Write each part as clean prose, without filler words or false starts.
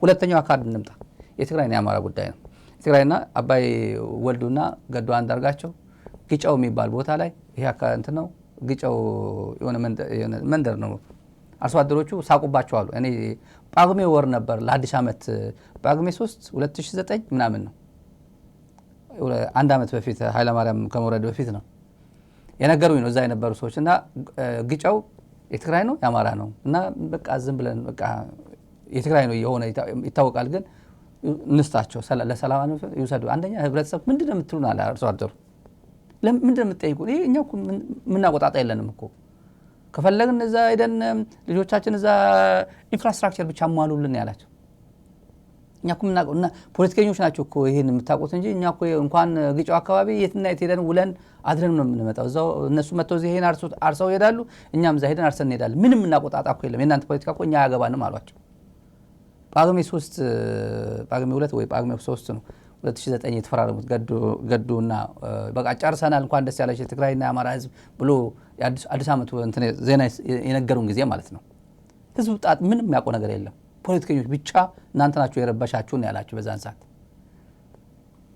ሁለተኛው አካል እንምጣ። የትግራይና የአማራ ጉዳይ ነው። የትግራይና አባይ ወልዱና ገዱ አንዳርጋቸው ግጫው የሚባል ቦታ ላይ ይሄ አካንት ነው። ግጫው የሆነ መንደር ነው። አርሶ አደሮቹ ሳቁባቸው አሉ። እኔ ጳጉሜ ወር ነበር ለአዲስ ዓመት ጳጉሜ 3 2009 ምናምን ነው። አንድ ዓመት በፊት ኃይለ ማርያም ከመውረድ በፊት ነው የነገሩኝ ነው እዛ የነበሩ ሰዎች። እና ግጫው የትግራይ ነው የአማራ ነው እና በቃ ዝም ብለን በቃ የትግራይ ነው የሆነ ይታወቃል፣ ግን እንስታቸው ለሰላም ይውሰዱ። አንደኛ ህብረተሰብ ምንድነው የምትሉን አለ አርሶ አደሩ። ለምንድነው የምትጠይቁ? ይሄ እኛ እኮ ምናቆጣጣ የለንም እኮ ከፈለግን እዛ ሄደን ልጆቻችን እዛ ኢንፍራስትራክቸር ብቻ አሟሉልን ያላቸው። እኛ እኮ ምናቆና ፖለቲከኞች ናቸው እኮ ይሄን የምታውቁት እንጂ እኛ እኮ እንኳን ግጫው አካባቢ የትና የት ሄደን ውለን አድረን ነው የምንመጣው። እዛው እነሱ መጥተው እዚህ ይሄን አርሰው ይሄዳሉ፣ እኛም እዛ ሄደን አርሰን እንሄዳለን። ምንም ምናቆጣጣ እኮ የለም። የእናንተ ፖለቲካ እኮ እኛ አያገባንም አሏቸው። ጳጉሜ 2 ወይ ጳጉሜ 3 ነው 2009 የተፈራረሙት ገዱና በቃ ጨርሰናል እንኳን ደስ ያለሽ የትግራይና የአማራ ህዝብ ብሎ አዲስ ዓመቱ ዜና የነገሩን ጊዜ ማለት ነው። ህዝቡ ጣት ምንም የሚያውቀው ነገር የለም። ፖለቲከኞች ብቻ እናንተ ናችሁ የረበሻችሁን ያላችሁ በዛን ሰዓት።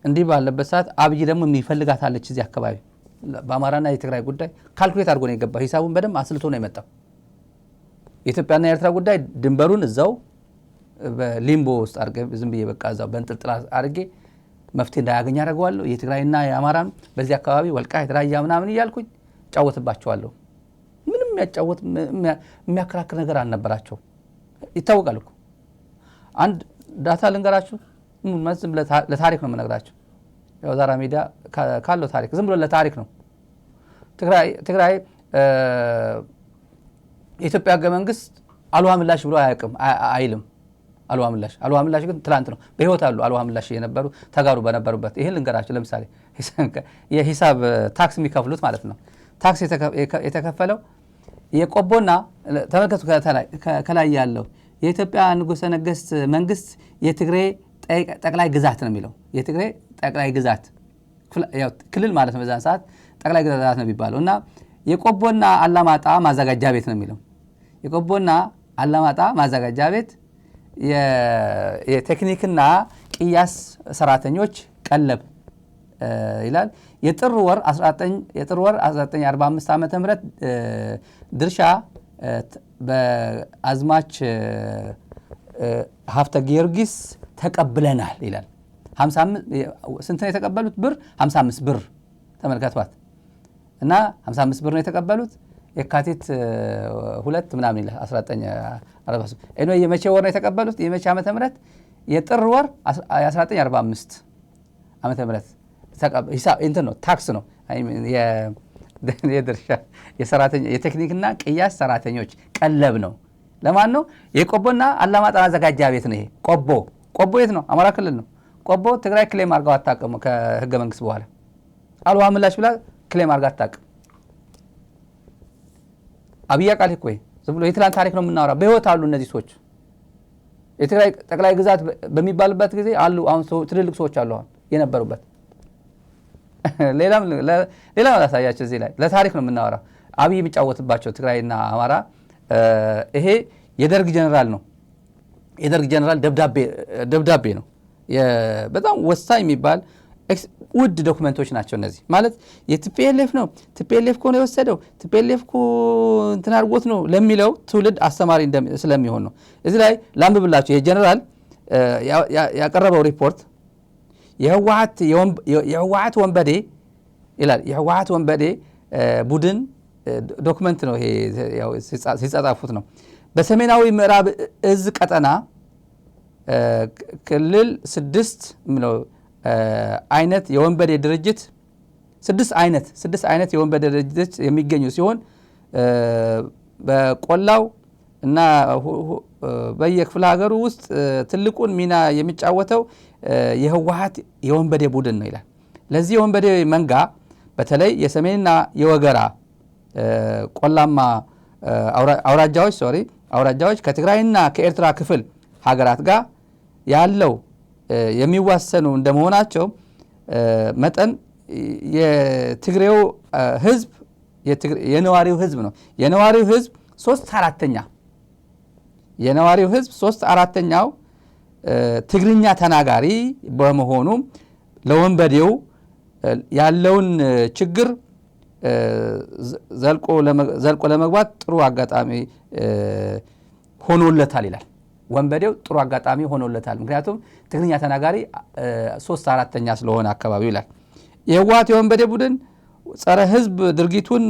እንዲህ ባለበት ሰዓት አብይ ደግሞ የሚፈልጋታለች እዚህ አካባቢ በአማራና የትግራይ ጉዳይ ካልኩሌት አድርጎ ነው የገባው። ሂሳቡን በደንብ አስልቶ ነው የመጣው። የኢትዮጵያና የኤርትራ ጉዳይ ድንበሩን እዛው በሊምቦ ውስጥ አድርጌ ዝም ብዬ በቃ እዛው በእንጥልጥላ አድርጌ መፍትሄ እንዳያገኝ አደርገዋለሁ። የትግራይና የአማራን በዚህ አካባቢ ወልቃይት ራያ ምናምን እያልኩኝ ጫወትባቸዋለሁ። ምንም ያጫወት የሚያከራክር ነገር አልነበራቸው። ይታወቃል እኮ አንድ ዳታ ልንገራችሁ። ዝም ለታሪክ ነው የምነግራችሁ። ያው ዛራ ሚዲያ ካለው ታሪክ ዝም ብሎ ለታሪክ ነው። ትግራይ የኢትዮጵያ ህገ መንግስት አልዋ ምላሽ ብሎ አያውቅም አይልም። አልዋ ምላሽ ግን ትላንት ነው በህይወት አሉ። አልዋ ምላሽ የነበሩ ተጋሩ በነበሩበት ይሄን ልንገራችሁ። ለምሳሌ የሂሳብ ታክስ የሚከፍሉት ማለት ነው። ታክስ የተከፈለው የቆቦና ተመልከቱ ከላይ ያለው የኢትዮጵያ ንጉሠ ነገሥት መንግስት የትግራይ ጠቅላይ ግዛት ነው የሚለው። የትግራይ ጠቅላይ ግዛት ክልል ማለት ነው። በዛን ሰዓት ጠቅላይ ግዛት ነው የሚባለው እና የቆቦና አላማጣ ማዘጋጃ ቤት ነው የሚለው። የቆቦና አላማጣ ማዘጋጃ ቤት የቴክኒክና ቅያስ ሰራተኞች ቀለብ ይላል። የጥር ወር 1945 ዓመተ ምህረት ድርሻ በአዝማች ሀብተ ጊዮርጊስ ተቀብለናል ይላል። 55 ስንት ነው የተቀበሉት? ብር 55 ብር ተመልከቷት። እና 55 ብር ነው የተቀበሉት። የካቲት 2 ምናምን ይላል 1948 እኔ የመቼ ወር ነው የተቀበሉት? የመቼ ዓመተ ምህረት? የጥር ወር 1945 ዓመተ ምህረት ሂሳብ እንትን ነው ታክስ ነው የድርሻ የሰራተኛ የቴክኒክና ቅያስ ሰራተኞች ቀለብ ነው። ለማን ነው? የቆቦና አላማጣ ማዘጋጃ ቤት ነው። ይሄ ቆቦ የት ነው? አማራ ክልል ነው። ቆቦ ትግራይ ክሌም አድርገው አታውቅም። ከህገ መንግስት በኋላ አልዋ ምላሽ ብላ ክሌም አድርጋ አታውቅም። አብያ ቃል እኮ ዝም ብሎ የትላንት ታሪክ ነው የምናወራ። በህይወት አሉ እነዚህ ሰዎች። የትግራይ ጠቅላይ ግዛት በሚባልበት ጊዜ አሉ። አሁን ትልልቅ ሰዎች አሉ አሁን የነበሩበት። ሌላም ላሳያቸው እዚህ ላይ ለታሪክ ነው የምናወራው። አብይ የሚጫወትባቸው ትግራይና አማራ። ይሄ የደርግ ጀነራል ነው። የደርግ ጀነራል ደብዳቤ ነው። በጣም ወሳኝ የሚባል ውድ ዶክመንቶች ናቸው እነዚህ። ማለት የቲፒኤልኤፍ ነው ቲፒኤልኤፍ እኮ ነው የወሰደው ቲፒኤልኤፍ እኮ እንትን አድርጎት ነው ለሚለው ትውልድ አስተማሪ ስለሚሆን ነው። እዚህ ላይ ላንብብላችሁ። የጀነራል ያቀረበው ሪፖርት የህወሓት ወንበዴ ይላል። የህወሓት ወንበዴ ቡድን ዶክመንት ነው ይሄ፣ ያው ሲጻጻፉት ነው። በሰሜናዊ ምዕራብ እዝ ቀጠና ክልል 6 ምለው አይነት የወንበዴ ድርጅት 6 አይነት የወንበዴ ድርጅት የሚገኙ ሲሆን በቆላው እና በየክፍለ ሀገሩ ውስጥ ትልቁን ሚና የሚጫወተው የህወሓት የወንበዴ ቡድን ነው ይላል። ለዚህ የወንበዴ መንጋ በተለይ የሰሜንና የወገራ ቆላማ አውራጃዎች ከትግራይና ከኤርትራ ክፍል ሀገራት ጋር ያለው የሚዋሰኑ እንደመሆናቸው መጠን የትግሬው ህዝብ የነዋሪው ህዝብ ነው። የነዋሪው ህዝብ 3/4 የነዋሪው ህዝብ 3/4 ትግርኛ ተናጋሪ በመሆኑ ለወንበዴው ያለውን ችግር ዘልቆ ለመግባት ጥሩ አጋጣሚ ሆኖለታል ይላል። ወንበዴው ጥሩ አጋጣሚ ሆኖለታል ምክንያቱም ትግርኛ ተናጋሪ 3/4ኛ ስለሆነ አካባቢው ይላል። የህወሓት የወንበዴ ቡድን ጸረ ህዝብ ድርጊቱን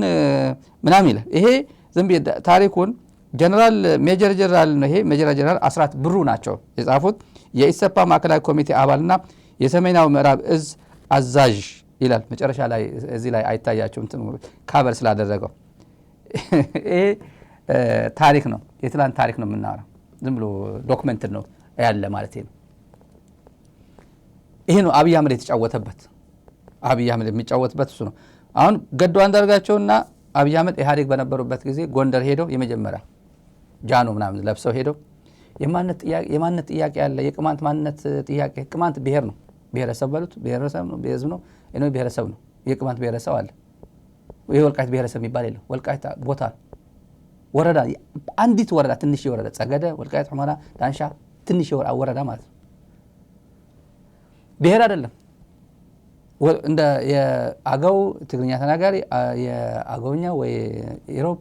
ምናምን ይላል። ይሄ ዝም ታሪኩን ጀነራል ሜጀር ጀነራል ነው። ይሄ ሜጀር ጀነራል አስራት ብሩ ናቸው የጻፉት የኢሰፓ ማዕከላዊ ኮሚቴ አባልና የሰሜናዊ ምዕራብ እዝ አዛዥ ይላል። መጨረሻ ላይ እዚህ ላይ አይታያቸውም ካቨር ስላደረገው። ይሄ ታሪክ ነው፣ የትላንት ታሪክ ነው የምናወራው። ዝም ብሎ ዶክመንት ነው ያለ ማለት ነው። ይሄ ነው አብይ አህመድ የተጫወተበት። አብይ አህመድ የሚጫወትበት እሱ ነው። አሁን ገዱ አንዳርጋቸውና አብይ አህመድ ኢህአዴግ በነበሩበት ጊዜ ጎንደር ሄደው የመጀመሪያ ጃኖ ምናምን ለብሰው ሄደው የማንነት ጥያቄ ያለ የቅማንት ማንነት ጥያቄ ቅማንት ብሔር ነው ብሔረሰብ በሉት ብሔረሰብ ነው በህዝብ ነው እኔ ብሔረሰብ ነው የቅማንት ብሔረሰብ አለ። ይሄ ወልቃይት ብሔረሰብ የሚባል የለም። ወልቃይት ቦታ ወረዳ አንዲት ወረዳ ትንሽ ወረዳ ጸገደ ወልቃይት ሁመራ ዳንሻ ትንሽ ወረዳ ማለት ነው። ብሔር አይደለም። እንደ የአገው ትግርኛ ተናጋሪ የአገውኛ ወይ ኢሮብ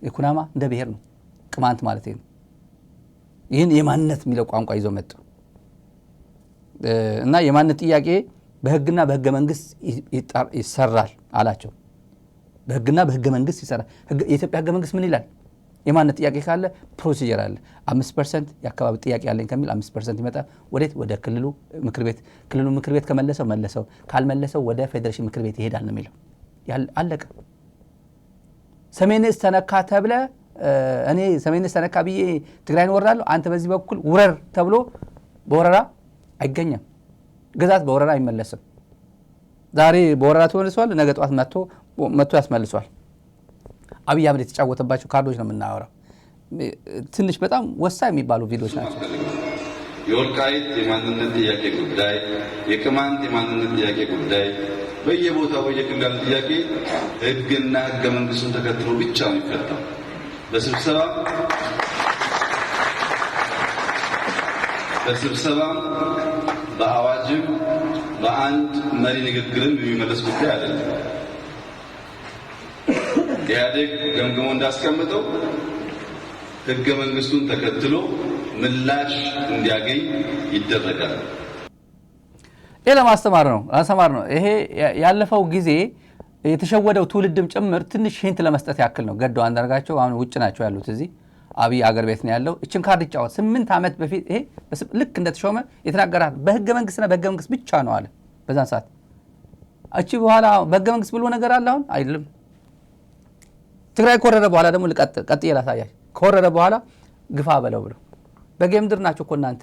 የኩናማ እንደ ብሔር ነው ቅማንት ማለት ነው። ይህን የማንነት የሚለው ቋንቋ ይዞ መጡ እና የማንነት ጥያቄ በህግና በህገ መንግስት ይሰራል አላቸው። በህግና በህገ መንግስት ይሰራል። የኢትዮጵያ ህገ መንግስት ምን ይላል? የማንነት ጥያቄ ካለ ፕሮሲጀር አለ። 5% የአካባቢ ጥያቄ ያለኝ ከሚል 5% ይመጣ ወዴት? ወደ ክልሉ ምክር ቤት። ክልሉ ምክር ቤት ከመለሰው መለሰው፣ ካልመለሰው ወደ ፌዴሬሽን ምክር ቤት ይሄዳል ነው የሚለው። አለቀ። ሰሜንስ ተነካ ተብለ እኔ ሰሜንስ ተነካ ብዬ ትግራይን ወራለሁ አንተ በዚህ በኩል ውረር ተብሎ በወረራ አይገኘም። ግዛት በወረራ አይመለስም። ዛሬ በወረራ ተመልሷል፣ ነገ ጧት መጥቶ ያስመልሷል። አብይ አህመድ የተጫወተባቸው ካርዶች ነው የምናወራው። ትንሽ በጣም ወሳኝ የሚባሉ ቪዲዮዎች ናቸው። የወልቃይት የማንነት ጥያቄ ጉዳይ፣ የቅማንት የማንነት ጥያቄ ጉዳይ በየቦታው በየክልሉ ያለ ጥያቄ ህግና ህገ መንግስቱን ተከትሎ ብቻ ነው የሚፈታው። በስብሰባ በአዋጅም በአንድ መሪ ንግግርም የሚመለስ ጉዳይ አይደለም። ኢህአዴግ ገምግሞ እንዳስቀምጠው ህገ መንግስቱን ተከትሎ ምላሽ እንዲያገኝ ይደረጋል። ይሄ ለማስተማር ነው። ይሄ ያለፈው ጊዜ የተሸወደው ትውልድም ጭምር ትንሽ ሂንት ለመስጠት ያክል ነው። ገዱ አንዳርጋቸው አሁን ውጭ ናቸው ያሉት፣ እዚህ አብይ አገር ቤት ነው ያለው። እችን ካርድ ይጫወት 8 ዓመት በፊት ይሄ ልክ እንደተሾመ የተናገራት በህገ መንግስትና በህገ መንግስት ብቻ ነው አለ በዛን ሰዓት። እቺ በኋላ በህገ መንግስት ብሎ ነገር አለ አሁን አይደለም። ትግራይ ከወረደ በኋላ ደግሞ ቀጥዬ ላሳያችሁ። ከወረደ በኋላ ግፋ በለው ብሎ በጌምድር ናቸው እኮ እናንተ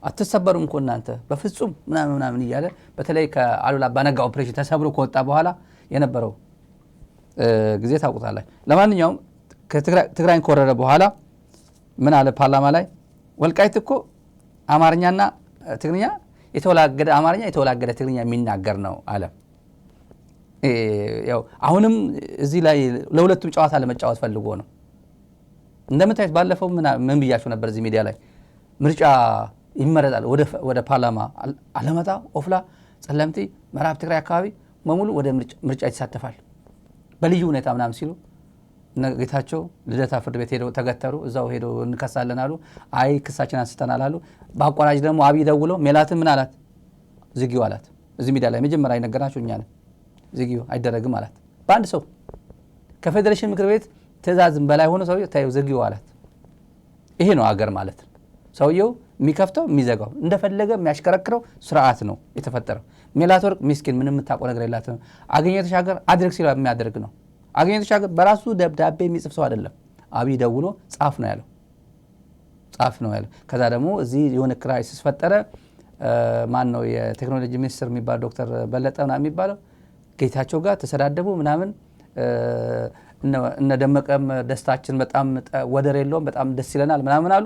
አትሰበሩም እኮ እናንተ በፍጹም ምናምን እያለ በተለይ ከአሉላ አባነጋ ኦፕሬሽን ተሰብሮ ከወጣ በኋላ የነበረው ጊዜ ታውቁታላችሁ። ለማንኛውም ትግራይን ከወረደ በኋላ ምን አለ ፓርላማ ላይ? ወልቃይት እኮ አማርኛና ትግርኛ የተወላገደ አማርኛ የተወላገደ ትግርኛ የሚናገር ነው አለ። ያው አሁንም እዚህ ላይ ለሁለቱም ጨዋታ ለመጫወት ፈልጎ ነው። እንደምታዩት ባለፈው ምን ብያችሁ ነበር እዚህ ሚዲያ ላይ ምርጫ ይመረጣል ወደ ፓርላማ አለመጣ ኦፍላ ጸለምቲ ምዕራብ ትግራይ አካባቢ በሙሉ ወደ ምርጫ ይሳተፋል በልዩ ሁኔታ ምናምን ሲሉ ጌታቸው ልደታ ፍርድ ቤት ሄደው ተገተሩ። እዛው ሄደው እንከሳለን አሉ። አይ ክሳችን አንስተናል አሉ። በአቋራጭ ደግሞ አብይ ደውሎ ሜላትን ምን አላት? ዝጊው አላት። እዚህ ሚዲያ ላይ መጀመሪያ አይነገራችሁ እኛ ነን ዝጊው አይደረግም አላት። በአንድ ሰው ከፌዴሬሽን ምክር ቤት ትእዛዝም በላይ ሆኖ ሰውየው ታየው ዝጊው አላት። ይሄ ነው አገር ማለት። ሰውየው የሚከፍተው የሚዘጋው እንደፈለገ የሚያሽከረክረው ስርዓት ነው የተፈጠረው። ሜላትወርቅ ምስኪን ምንም የምታውቀው ነገር የላትም። አገኘሁ ተሻገር አድርግ ሲለው የሚያደርግ ነው። አገኘሁ ተሻገር በራሱ ደብዳቤ የሚጽፍ ሰው አይደለም። አብይ ደውሎ ጻፍ ነው ያለው። ከዛ ደግሞ እዚህ የሆነ ክራይሲስ ፈጠረ። ማን ነው የቴክኖሎጂ ሚኒስትር የሚባል ዶክተር በለጠ ምናምን የሚባለው ጌታቸው ጋር ተሰዳደቡ ምናምን። እነ ደመቀም ደስታችን በጣም ወደር የለውም በጣም ደስ ይለናል ምናምን አሉ።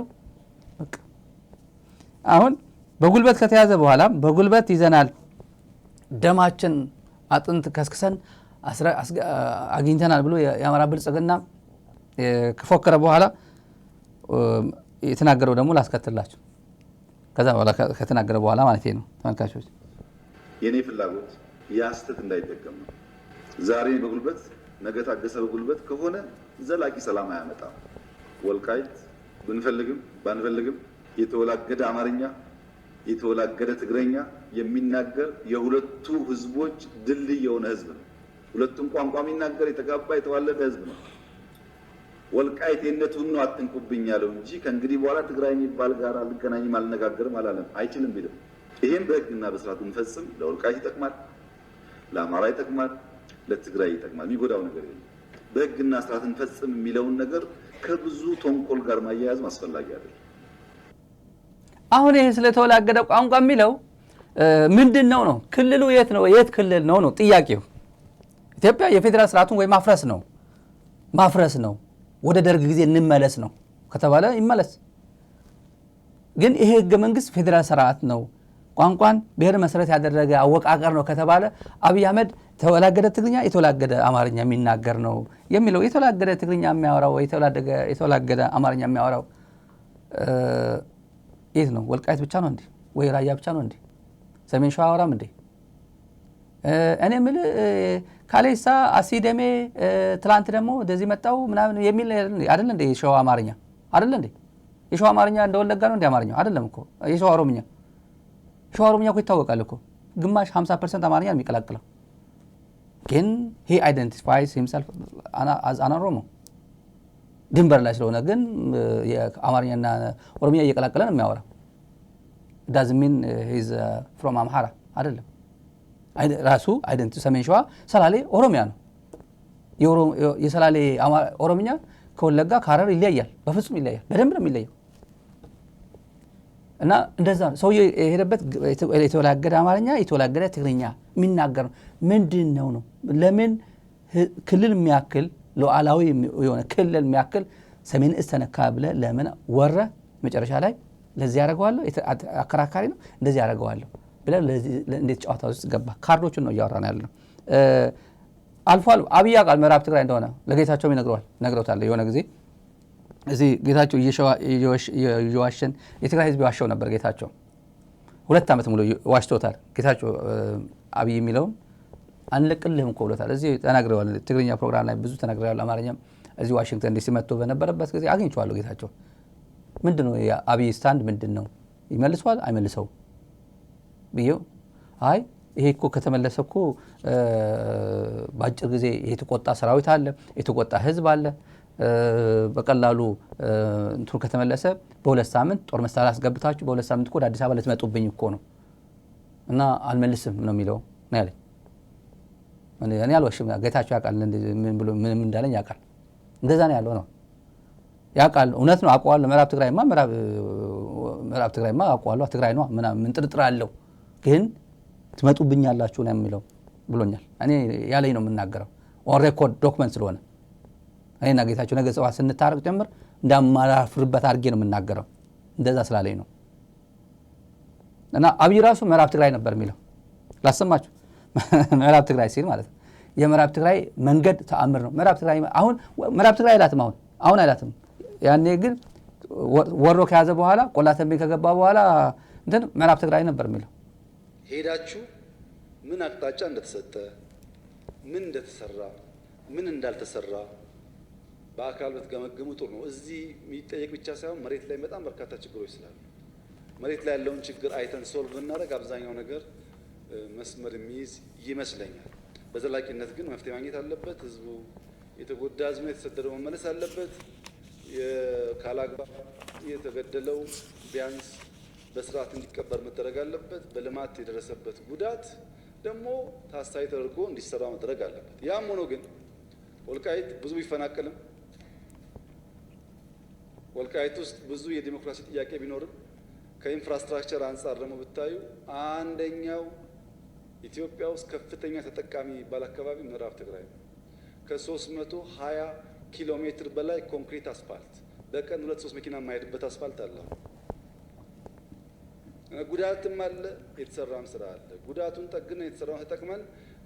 አሁን በጉልበት ከተያዘ በኋላ በጉልበት ይዘናል ደማችን አጥንት ከስክሰን አግኝተናል ብሎ የአማራ ብልጽግና ከፎከረ በኋላ የተናገረው ደግሞ ላስከትላችሁ። ከዛ በኋላ ከተናገረ በኋላ ማለት ነው። ተመልካቾች የኔ ፍላጎት ያስተት እንዳይደገም ነው። ዛሬ በጉልበት ነገ ታገሰ በጉልበት ከሆነ ዘላቂ ሰላም አያመጣም። ወልቃይት ብንፈልግም ባንፈልግም የተወላገደ አማርኛ የተወላገደ ትግረኛ የሚናገር የሁለቱ ህዝቦች ድልድይ የሆነ ህዝብ ነው። ሁለቱም ቋንቋ የሚናገር የተጋባ የተዋለደ ህዝብ ነው። ወልቃይቴነቱን ነው አትንኩብኝ ያለው እንጂ ከእንግዲህ በኋላ ትግራይ የሚባል ጋር አልገናኝም አልነጋገርም አላለም። አይችልም ቢልም ይሄን በህግና በስርዓት እንፈጽም። ለወልቃይት ይጠቅማል፣ ለአማራ ይጠቅማል፣ ለትግራይ ይጠቅማል። የሚጎዳው ነገር የለም። በህግና ስርዓት እንፈጽም የሚለውን ነገር ከብዙ ተንኮል ጋር ማያያዝ አስፈላጊ አይደለም። አሁን ይሄ ስለተወላገደ ቋንቋ የሚለው ምንድነው ነው? ክልሉ የት ነው? የት ክልል ነው ነው ጥያቄው። ኢትዮጵያ የፌዴራል ስርዓቱን ወይ ማፍረስ ነው ወደ ደርግ ጊዜ እንመለስ ነው ከተባለ ይመለስ። ግን ይሄ ህገ መንግስት ፌዴራል ስርዓት ነው፣ ቋንቋን ብሔር መሰረት ያደረገ አወቃቀር ነው ከተባለ አብይ አህመድ የተወላገደ ትግርኛ የተወላገደ አማርኛ የሚናገር ነው የሚለው። የተወላገደ ትግርኛ የሚያወራው የተወላገደ አማርኛ የሚያወራው የት ነው? ወልቃይት ብቻ ነው እንዴ? ወይ ራያ ብቻ ነው እንዴ? ሰሜን ሸዋ አወራም እንዴ? እኔ የምልህ ካሌሳ አሲደሜ ትላንት ደግሞ እንደዚህ መጣው ምናምን የሚል አይደል እንዴ? የሸዋ አማርኛ አይደል እንዴ? የሸዋ አማርኛ እንደወለጋ ነው እንዴ? አማርኛው አይደለም እኮ የሸዋ ኦሮምኛ እኮ ይታወቃል እኮ ግማሽ 50% አማርኛ የሚቀላቅለው። ግን he identifies himself as an Oromo ድንበር ላይ ስለሆነ ግን የአማርኛና ኦሮምኛ እየቀላቀለ ነው የሚያወራው። doesn't mean he's from Amhara አይደለም። ራሱ አይደንቲቲ ሰሜን ሸዋ ሰላሌ ኦሮሚያ ነው። የሰላሌ ኦሮምኛ ከወለጋ ከሐረር ይለያል፣ በፍጹም ይለያል፣ በደንብ ነው የሚለየው። እና እንደዛ ሰው የሄደበት የተወላገደ አማርኛ የተወላገደ ትግርኛ የሚናገር ምንድነው ነው? ለምን ክልል የሚያክል ሉዓላዊ የሆነ ክልል የሚያክል ሰሜን እስተነካ ብለ ለምን ወረ መጨረሻ ላይ ለዚህ ያደርገዋለሁ? አከራካሪ ነው። እንደዚህ ያደርገዋለሁ ብለ እንዴት ጨዋታ ውስጥ ገባ? ካርዶቹን ነው እያወራን ያለነው። አልፏል። አብይ ቃል ምዕራብ ትግራይ እንደሆነ ለጌታቸውም ነግረውታል። የሆነ ጊዜ እዚህ ጌታቸው እየዋሸን የትግራይ ህዝብ ዋሸው ነበር። ጌታቸው 2 ዓመት ሙሉ ዋሽቶታል። ጌታቸው አብይ የሚለውን አንለቅልህም እኮ ብሎታል። እዚህ ተናግረዋል። ትግርኛ ፕሮግራም ላይ ብዙ ተናግረዋል። አማርኛም እዚህ ዋሽንግተን ዲሲ መጥቶ በነበረበት ጊዜ አግኝቼዋለሁ። ጌታቸው ምንድነው የአብይ ስታንድ ምንድነው? ይመልሰዋል አይመልሰው ብዬው አይ ይሄ እኮ ከተመለሰ እኮ በአጭር ጊዜ የተቆጣ ሰራዊት አለ፣ የተቆጣ ህዝብ አለ። በቀላሉ እንትኑ ከተመለሰ በ2 ሳምንት ጦር መሳሪያ አስገብታችሁ በ2 ሳምንት እኮ ወደ አዲስ አበባ ልትመጡብኝ እኮ ነው እና አልመልስም ነው የሚለው ነው ያለኝ። እኔ አልዋሽም። ጌታቸው ያውቃል ምን እንዳለኝ ያውቃል። እንደዛ ነው ያለው ነው ያውቃል። እውነት ነው አውቀዋለሁ። ምዕራብ ትግራይማ አውቀዋለሁ። ትግራይ ነው ምን ጥርጥር አለው? ግን ትመጡብኛላችሁ ነው የሚለው ብሎኛል። እኔ ያለኝ ነው የምናገረው ኦን ሬኮርድ ዶክመንት ስለሆነ እኔና ጌታቸው ነገ ጽዋ ስንታረቅ ጀምር እንዳማራፍርበት አድርጌ ነው የምናገረው። እንደዛ ስላለኝ ነው። እና አብይ ራሱ ምዕራብ ትግራይ ነበር የሚለው ላሰማችሁ። ምዕራብ ትግራይ ሲል ማለት ነው የምዕራብ ትግራይ መንገድ ተአምር ነው። ምዕራብ ትግራይ አይላትም አሁን አይላትም። ያኔ ግን ወሮ ከያዘ በኋላ ቆላተንቤ ከገባ በኋላ እንትን ምዕራብ ትግራይ ነበር የሚለው። ሄዳችሁ ምን አቅጣጫ እንደተሰጠ ምን እንደተሰራ ምን እንዳልተሰራ በአካል ብትገመግሙ ጥሩ ነው። እዚህ የሚጠየቅ ብቻ ሳይሆን መሬት ላይ በጣም በርካታ ችግሮች ስላሉ መሬት ላይ ያለውን ችግር አይተን ሶልቭ ብናደርግ አብዛኛው ነገር መስመር የሚይዝ ይመስለኛል። በዘላቂነት ግን መፍትሄ ማግኘት አለበት። ህዝቡ የተጎዳ ህዝብ ነው፣ የተሰደደው መመለስ አለበት። ካላግባብ የተገደለው ቢያንስ በስርዓት እንዲቀበር መደረግ አለበት። በልማት የደረሰበት ጉዳት ደግሞ ታሳቢ ተደርጎ እንዲሰራ መደረግ አለበት። ያም ሆኖ ግን ወልቃይት ብዙ ቢፈናቀልም ወልቃይት ውስጥ ብዙ የዲሞክራሲ ጥያቄ ቢኖርም ከኢንፍራስትራክቸር አንጻር ደግሞ ብታዩ አንደኛው ኢትዮጵያ ውስጥ ከፍተኛ ተጠቃሚ የሚባል አካባቢ ምዕራብ ትግራይ ነው። ከ320 ኪሎ ሜትር በላይ ኮንክሪት አስፋልት በቀን 2-3 መኪና የማይሄድበት አስፋልት አለ። ጉዳትም አለ፣ የተሰራም ስራ አለ። ጉዳቱን ጠግነን የተሰራውን ተጠቅመን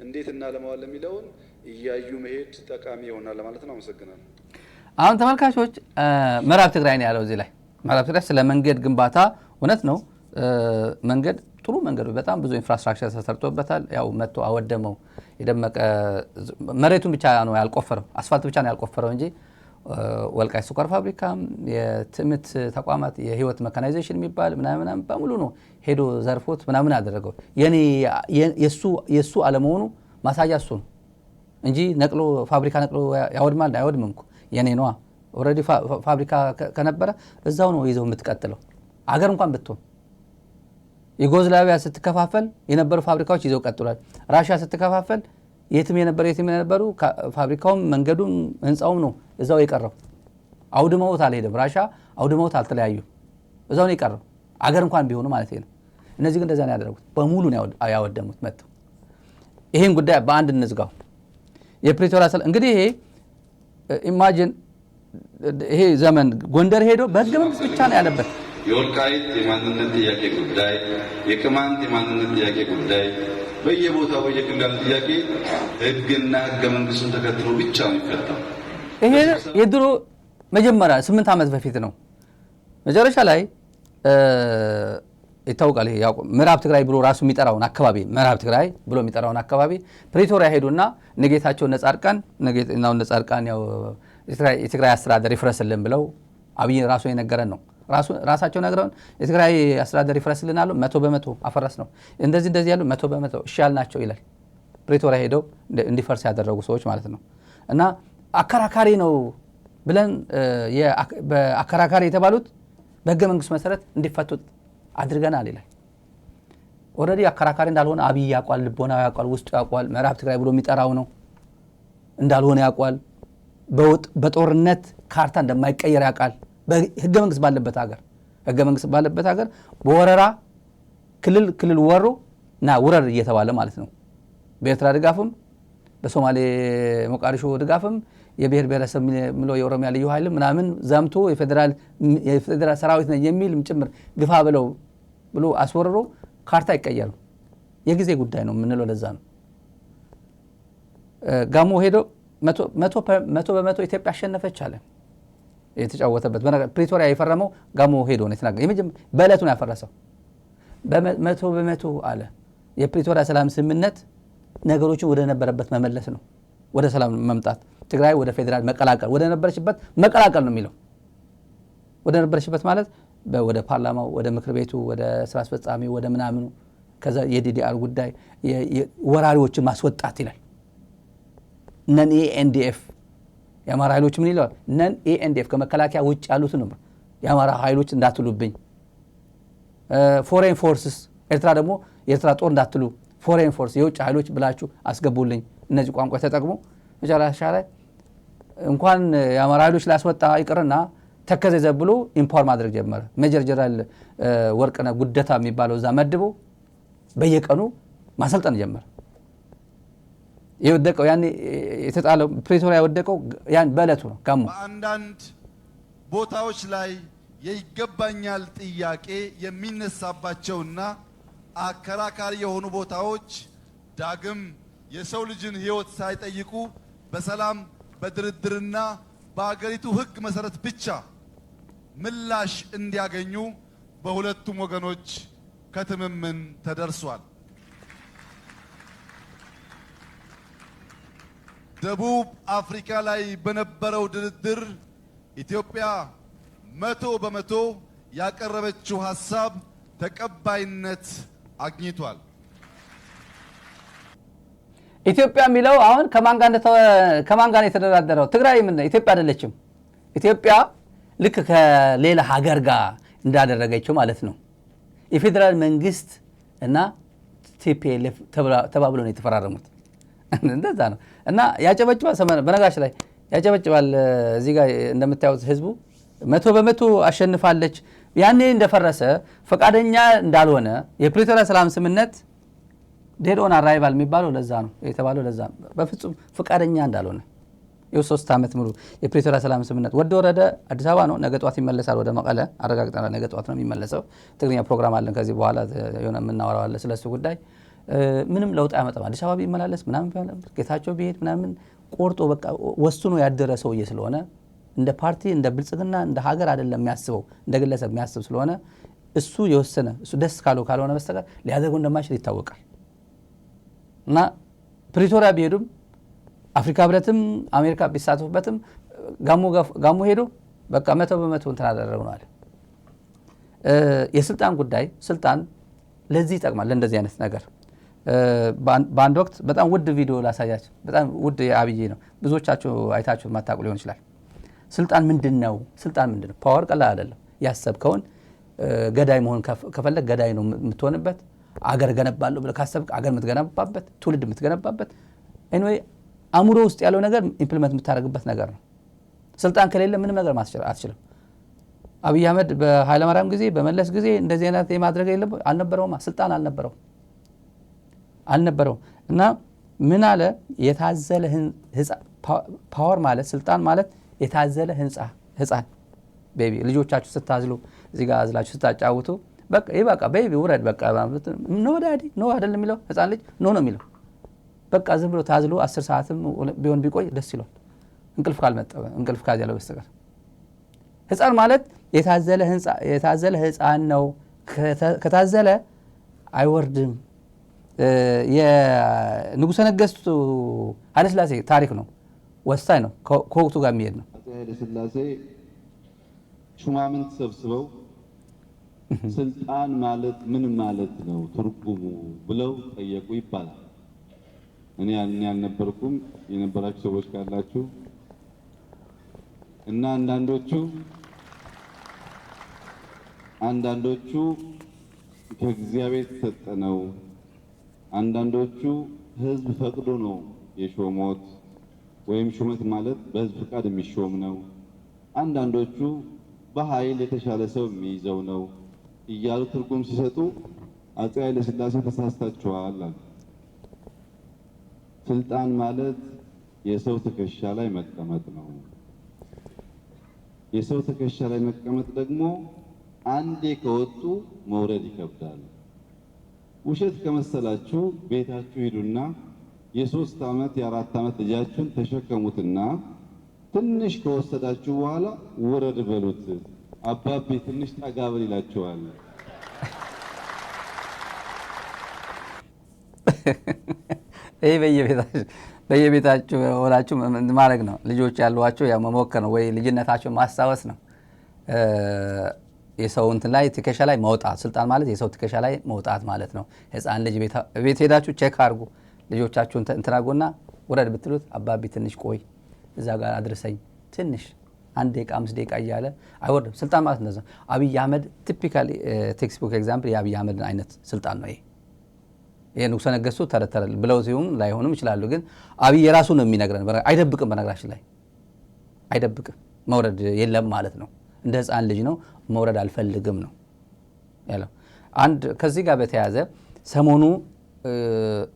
እንዴት እናለማዋለን የሚለውን እያዩ መሄድ ጠቃሚ ይሆናል ለማለት ነው። አመሰግናለሁ። አሁን ተመልካቾች ምዕራብ ትግራይ ነው ያለው። እዚህ ላይ ምዕራብ ትግራይ ስለ መንገድ ግንባታ እውነት ነው መንገድ ጥሩ መንገዱ በጣም ብዙ ኢንፍራስትራክቸር ተሰርቶበታል። ያው መጥቶ አወደመው የደመቀ መሬቱን ብቻ ነው ያልቆፈረው፣ አስፋልት ብቻ ነው ያልቆፈረው እንጂ ወልቃይት ስኳር ፋብሪካ፣ የትምህርት ተቋማት፣ የህይወት መካናይዜሽን የሚባል ምናምን በሙሉ ነው ሄዶ ዘርፎት ምናምን አደረገው። የሱ አለመሆኑ ማሳያ እሱ ነው እንጂ ነቅሎ ፋብሪካ ነቅሎ ያወድማል አይወድምም እኮ የኔ ነዋ። ኦልሬዲ ፋብሪካ ከነበረ እዛው ነው ይዘው የምትቀጥለው። አገር እንኳን ብትሆን ዩጎዝላቪያ ስትከፋፈል የነበሩ ፋብሪካዎች ይዘው ቀጥሏል። ራሽያ ስትከፋፈል የትም የነበሩ ፋብሪካውም መንገዱም ህንጻውም ነው እዛው የቀረው። አውድመውት አልሄደም። ራሽያ አውድመውት አልተለያዩ እዛው ነው የቀረው። አገር እንኳን ቢሆኑ ማለት ነው። እነዚህ ግን እንደዛ ነው ያደረጉት። በሙሉ ነው ያወደሙት መጥተው። ይሄን ጉዳይ በአንድ እንዝጋው። የፕሪቶሪያ እንግዲህ ይሄ ኢማጂን ይሄ ዘመን ጎንደር ሄዶ በህገ መንግስት ብቻ ነው ያለበት። የወልቃይት የማንነት ጥያቄ ጉዳይ፣ የቅማንት የማንነት ጥያቄ ጉዳይ በየቦታው በየክልሉ ጥያቄ ህግና ህገ መንግስቱን ተከትሎ ብቻ ነው የሚፈታው። ይሄ የድሮ መጀመሪያ 8 ዓመት በፊት ነው። መጨረሻ ላይ ይታወቃል። ይሄ ያው ምዕራብ ትግራይ ብሎ ራሱ የሚጠራውን አካባቢ ምዕራብ ትግራይ ብሎ የሚጠራውን አካባቢ ፕሪቶሪያ ሄዱና ነጌታቸው ነጻርቃን ያው የትግራይ አስተዳደር ይፍረስልን ብለው አብይ ራሱ የነገረን ነው። ራሳቸው ነግረውን የትግራይ አስተዳደር ይፍረስልን አሉ። 100% አፈረስ ነው። እንደዚህ ያሉ 100% እሺ ያልናቸው ይላል። ፕሪቶሪያ ሄደው እንዲፈርስ ያደረጉ ሰዎች ማለት ነው። እና አከራካሪ ነው ብለን በአከራካሪ የተባሉት በህገ መንግስት መሰረት እንዲፈቱት አድርገናል ይላል። ኦልሬዲ አከራካሪ እንዳልሆነ አብይ ያቋል፣ ልቦናው ያቋል፣ ውስጡ ያቋል። ምዕራብ ትግራይ ብሎ የሚጠራው ነው እንዳልሆነ ያቋል። በጦርነት ካርታ እንደማይቀየር ያውቃል። በህገ መንግስት ባለበት ሀገር በወረራ ክልል ወሮ እና ውረር እየተባለ ማለት ነው። በኤርትራ ድጋፍም በሶማሌ ሞቃዲሾ ድጋፍም የብሔር ብሔረሰብ ምለው የኦሮሚያ ልዩ ኃይል ምናምን ዘምቶ የፌደራል ሰራዊት ነኝ የሚልም ጭምር ግፋ ብሎ አስወርሮ ካርታ አይቀየርም። የጊዜ ጉዳይ ነው የምንለው ለዛ ነው። ጋሞ ሄዶ 100% ኢትዮጵያ አሸነፈች አለ የተጫወተበት። ፕሪቶሪያ የፈረመው ጋሞ ሄዶ ነው የተናገረው። በእለቱ ነው ያፈረሰው። 100% አለ። የፕሪቶሪያ ሰላም ስምምነት ነገሮችን ወደ ነበረበት መመለስ ነው፣ ወደ ሰላም መምጣት፣ ትግራይ ወደ ፌደራል መቀላቀል፣ ወደ ነበረችበት መቀላቀል ነው የሚለው። ወደ ነበረችበት ማለት ወደ ፓርላማው፣ ወደ ምክር ቤቱ፣ ወደ ስራ አስፈጻሚ፣ ወደ ምናምኑ፣ ከዛ የዲዲአር ጉዳይ ወራሪዎችን ማስወጣት ይላል። ነን ኤንዲኤፍ የአማራ ኃይሎች ምን ይላል? ነን ኤንዲኤፍ ከመከላከያ ውጭ ያሉት ነው የአማራ ኃይሎች እንዳትሉብኝ። ፎሬን ፎርስስ ኤርትራ ደግሞ የኤርትራ ጦር እንዳትሉ ፎሬን ፎርስ የውጭ ኃይሎች ብላችሁ አስገቡልኝ። እነዚህ ቋንቋ ተጠቅሞ መጨረሻ ላይ እንኳን የአማራ ኃይሎች ላስወጣ ይቅርና ተከዘ ዘብሎ ኢምፓወር ማድረግ ጀመረ። ሜጀር ጀነራል ወርቅነህ ጉደታ የሚባለው እዛ መድቦ በየቀኑ ማሰልጠን ጀመረ። የወደቀው ያን የተጣለው ፕሪቶሪያ የወደቀው ያን በእለቱ ነው። ጋሞ በአንዳንድ ቦታዎች ላይ የይገባኛል ጥያቄ የሚነሳባቸውና አከራካሪ የሆኑ ቦታዎች ዳግም የሰው ልጅን ሕይወት ሳይጠይቁ በሰላም በድርድርና በአገሪቱ ሕግ መሰረት ብቻ ምላሽ እንዲያገኙ በሁለቱም ወገኖች ከትምምን ተደርሷል። ደቡብ አፍሪካ ላይ በነበረው ድርድር ኢትዮጵያ 100% ያቀረበችው ሐሳብ ተቀባይነት አግኝቷል። ኢትዮጵያ የሚለው አሁን ከማን ጋር የተደራደረው? ትግራይ ምን ኢትዮጵያ አይደለችም። ኢትዮጵያ ልክ ከሌላ ሀገር ጋር እንዳደረገችው ማለት ነው። የፌደራል መንግስት እና ቲፒኤልኤፍ ተባብሎ ነው የተፈራረሙት። እንደዛ ነው። እና ያጨበጭባል። በነጋሽ ላይ ያጨበጭባል። እዚህ ጋር እንደምታዩት ህዝቡ 100% አሸንፋለች። ያኔ እንደፈረሰ ፈቃደኛ እንዳልሆነ የፕሪቶሪያ ሰላም ስምምነት ዴድ ኦን አራይቫል የሚባለው ለዛ ነው የተባለው። ለዛ በፍጹም ፈቃደኛ እንዳልሆነ የ3 ዓመት ሙሉ የፕሪቶሪያ ሰላም ስምምነት ወደ ወረደ አዲስ አበባ ነው። ነገ ጧት ይመለሳል ወደ መቀለ አረጋግጠናል። ነገ ጧት ነው የሚመለሰው። ትግርኛ ፕሮግራም አለን ከዚህ በኋላ የሆነ የምናወራው አለ ስለሱ ጉዳይ። ምንም ለውጥ አያመጣም። አዲስ አበባ ቢመላለስ ምናምን ጌታቸው ቢሄድ ምናምን ቆርጦ በቃ ወስኖ ያደረ ሰውዬ ስለሆነ እንደ ፓርቲ እንደ ብልጽግና እንደ ሀገር አይደለም የሚያስበው እንደ ግለሰብ የሚያስብ ስለሆነ እሱ የወሰነ እሱ ደስ ካልሆነ በስተቀር ሊያደርገው እንደማይችል ይታወቃል። እና ፕሪቶሪያ ቢሄዱም አፍሪካ ህብረትም አሜሪካ ቢሳተፉበትም ጋሞ ሄዶ በቃ 100% እንትን አደረገው ነው አለ። የስልጣን ጉዳይ ስልጣን ለዚህ ይጠቅማል ለእንደዚህ አይነት ነገር። በአንድ ወቅት በጣም ውድ ቪዲዮ ላሳያችሁ። በጣም ውድ የአብይ ነው። ብዙዎቻችሁ አይታችሁ ማታውቁ ሊሆን ይችላል። ስልጣን ምንድነው? ፓወር ቀላል አይደለም። ያሰብከውን ገዳይ መሆን ከፈለግ ገዳይ ነው የምትሆንበት። አገር ገነባለሁ ብለህ ካሰብክ አገር የምትገነባበት፣ ትውልድ የምትገነባበት፣ ኤኒዌይ አእምሮ ውስጥ ያለው ነገር ኢምፕሊመንት የምታደርግበት ነገር ነው። ስልጣን ከሌለ ምንም ነገር አትችልም። አብይ አህመድ በኃይለማርያም ጊዜ በመለስ ጊዜ እንደዚህ አይነት የማድረግ አልነበረውም። ስልጣን አልነበረው እና ምን አለ የታዘለ ፓወር ማለት ስልጣን ማለት የታዘለ ህፃን ቤቢ ልጆቻችሁ ስታዝሉ እዚህ ጋር አዝላችሁ ስታጫውቱ በቃ ይበቃ ቤቢ ውረድ በቃ ኖ ዳዲ ኖ አይደለም የሚለው ህፃን ልጅ ኖ ነው የሚለው። በቃ ዝም ብሎ ታዝሎ 10 ሰዓትም ቢሆን ቢቆይ ደስ ይላል። እንቅልፍ ካዚያለው በስተቀር ህፃን ማለት የታዘለ ህፃን ነው። ከታዘለ አይወርድም። የንጉሠ ነገሥቱ ኃይለ ሥላሴ ታሪክ ነው፣ ወሳኝ ነው፣ ከወቅቱ ጋር የሚሄድ ነው። ኃይለ ሥላሴ ሹማምንት ሰብስበው ስልጣን ማለት ምን ማለት ነው ትርጉሙ ብለው ጠየቁ ይባላል። እኔ ያልነበርኩም የነበራችሁ ሰዎች ካላችሁ እና አንዳንዶቹ ከእግዚአብሔር ተሰጠ ነው፣ አንዳንዶቹ ህዝብ ፈቅዶ ነው የሾሞት ወይም ሹመት ማለት በህዝብ ፍቃድ የሚሾም ነው፣ አንዳንዶቹ በኃይል የተሻለ ሰው የሚይዘው ነው እያሉ ትርጉም ሲሰጡ አፄ ኃይለ ሥላሴ ተሳስታችኋል አሉ። ስልጣን ማለት የሰው ትከሻ ላይ መቀመጥ ነው። የሰው ትከሻ ላይ መቀመጥ ደግሞ አንዴ ከወጡ መውረድ ይከብዳል። ውሸት ከመሰላችሁ ቤታችሁ ሂዱና የ3 ዓመት የ4 ዓመት ልጃችሁን ተሸከሙትና ትንሽ ከወሰዳችሁ በኋላ ውረድ በሉት። አባቤ ትንሽ ጠጋ በል ይላችኋል። ይሄ በየቤታችሁ ሆናችሁ ማድረግ ነው። ልጆች ያሏቸው ያው መሞከር ነው ወይ ልጅነታቸውን ማስታወስ ነው። የሰው እንትን ላይ ትከሻ ላይ መውጣት ስልጣን ማለት የሰው ትከሻ ላይ መውጣት ማለት ነው። ህፃን ልጅ ቤት ሄዳችሁ ቼክ አድርጉ። ልጆቻችሁን እንትናጎና ውረድ ብትሉት አባቢ ትንሽ ቆይ እዛ ጋር አድርሰኝ ትንሽ 1 ደቂቃ 5 ደቂቃ እያለ አይወርድም። ስልጣን ማለት እንደዛ። አብይ አህመድ ቲፒካሊ ቴክስት ቡክ ኤግዛምፕል የአብይ አህመድ አይነት ስልጣን ነው ይሄ። የንጉሠ ነገሥቱ ተረተረ ብለው ሲሆን ላይሆንም ይችላሉ። ግን አብይ የራሱ ነው የሚነግረን። አይደብቅም። በነገራችን ላይ አይደብቅም። መውረድ የለም ማለት ነው። እንደ ህፃን ልጅ ነው። መውረድ አልፈልግም ነው ያለው። ከዚህ ጋር በተያያዘ ሰሞኑ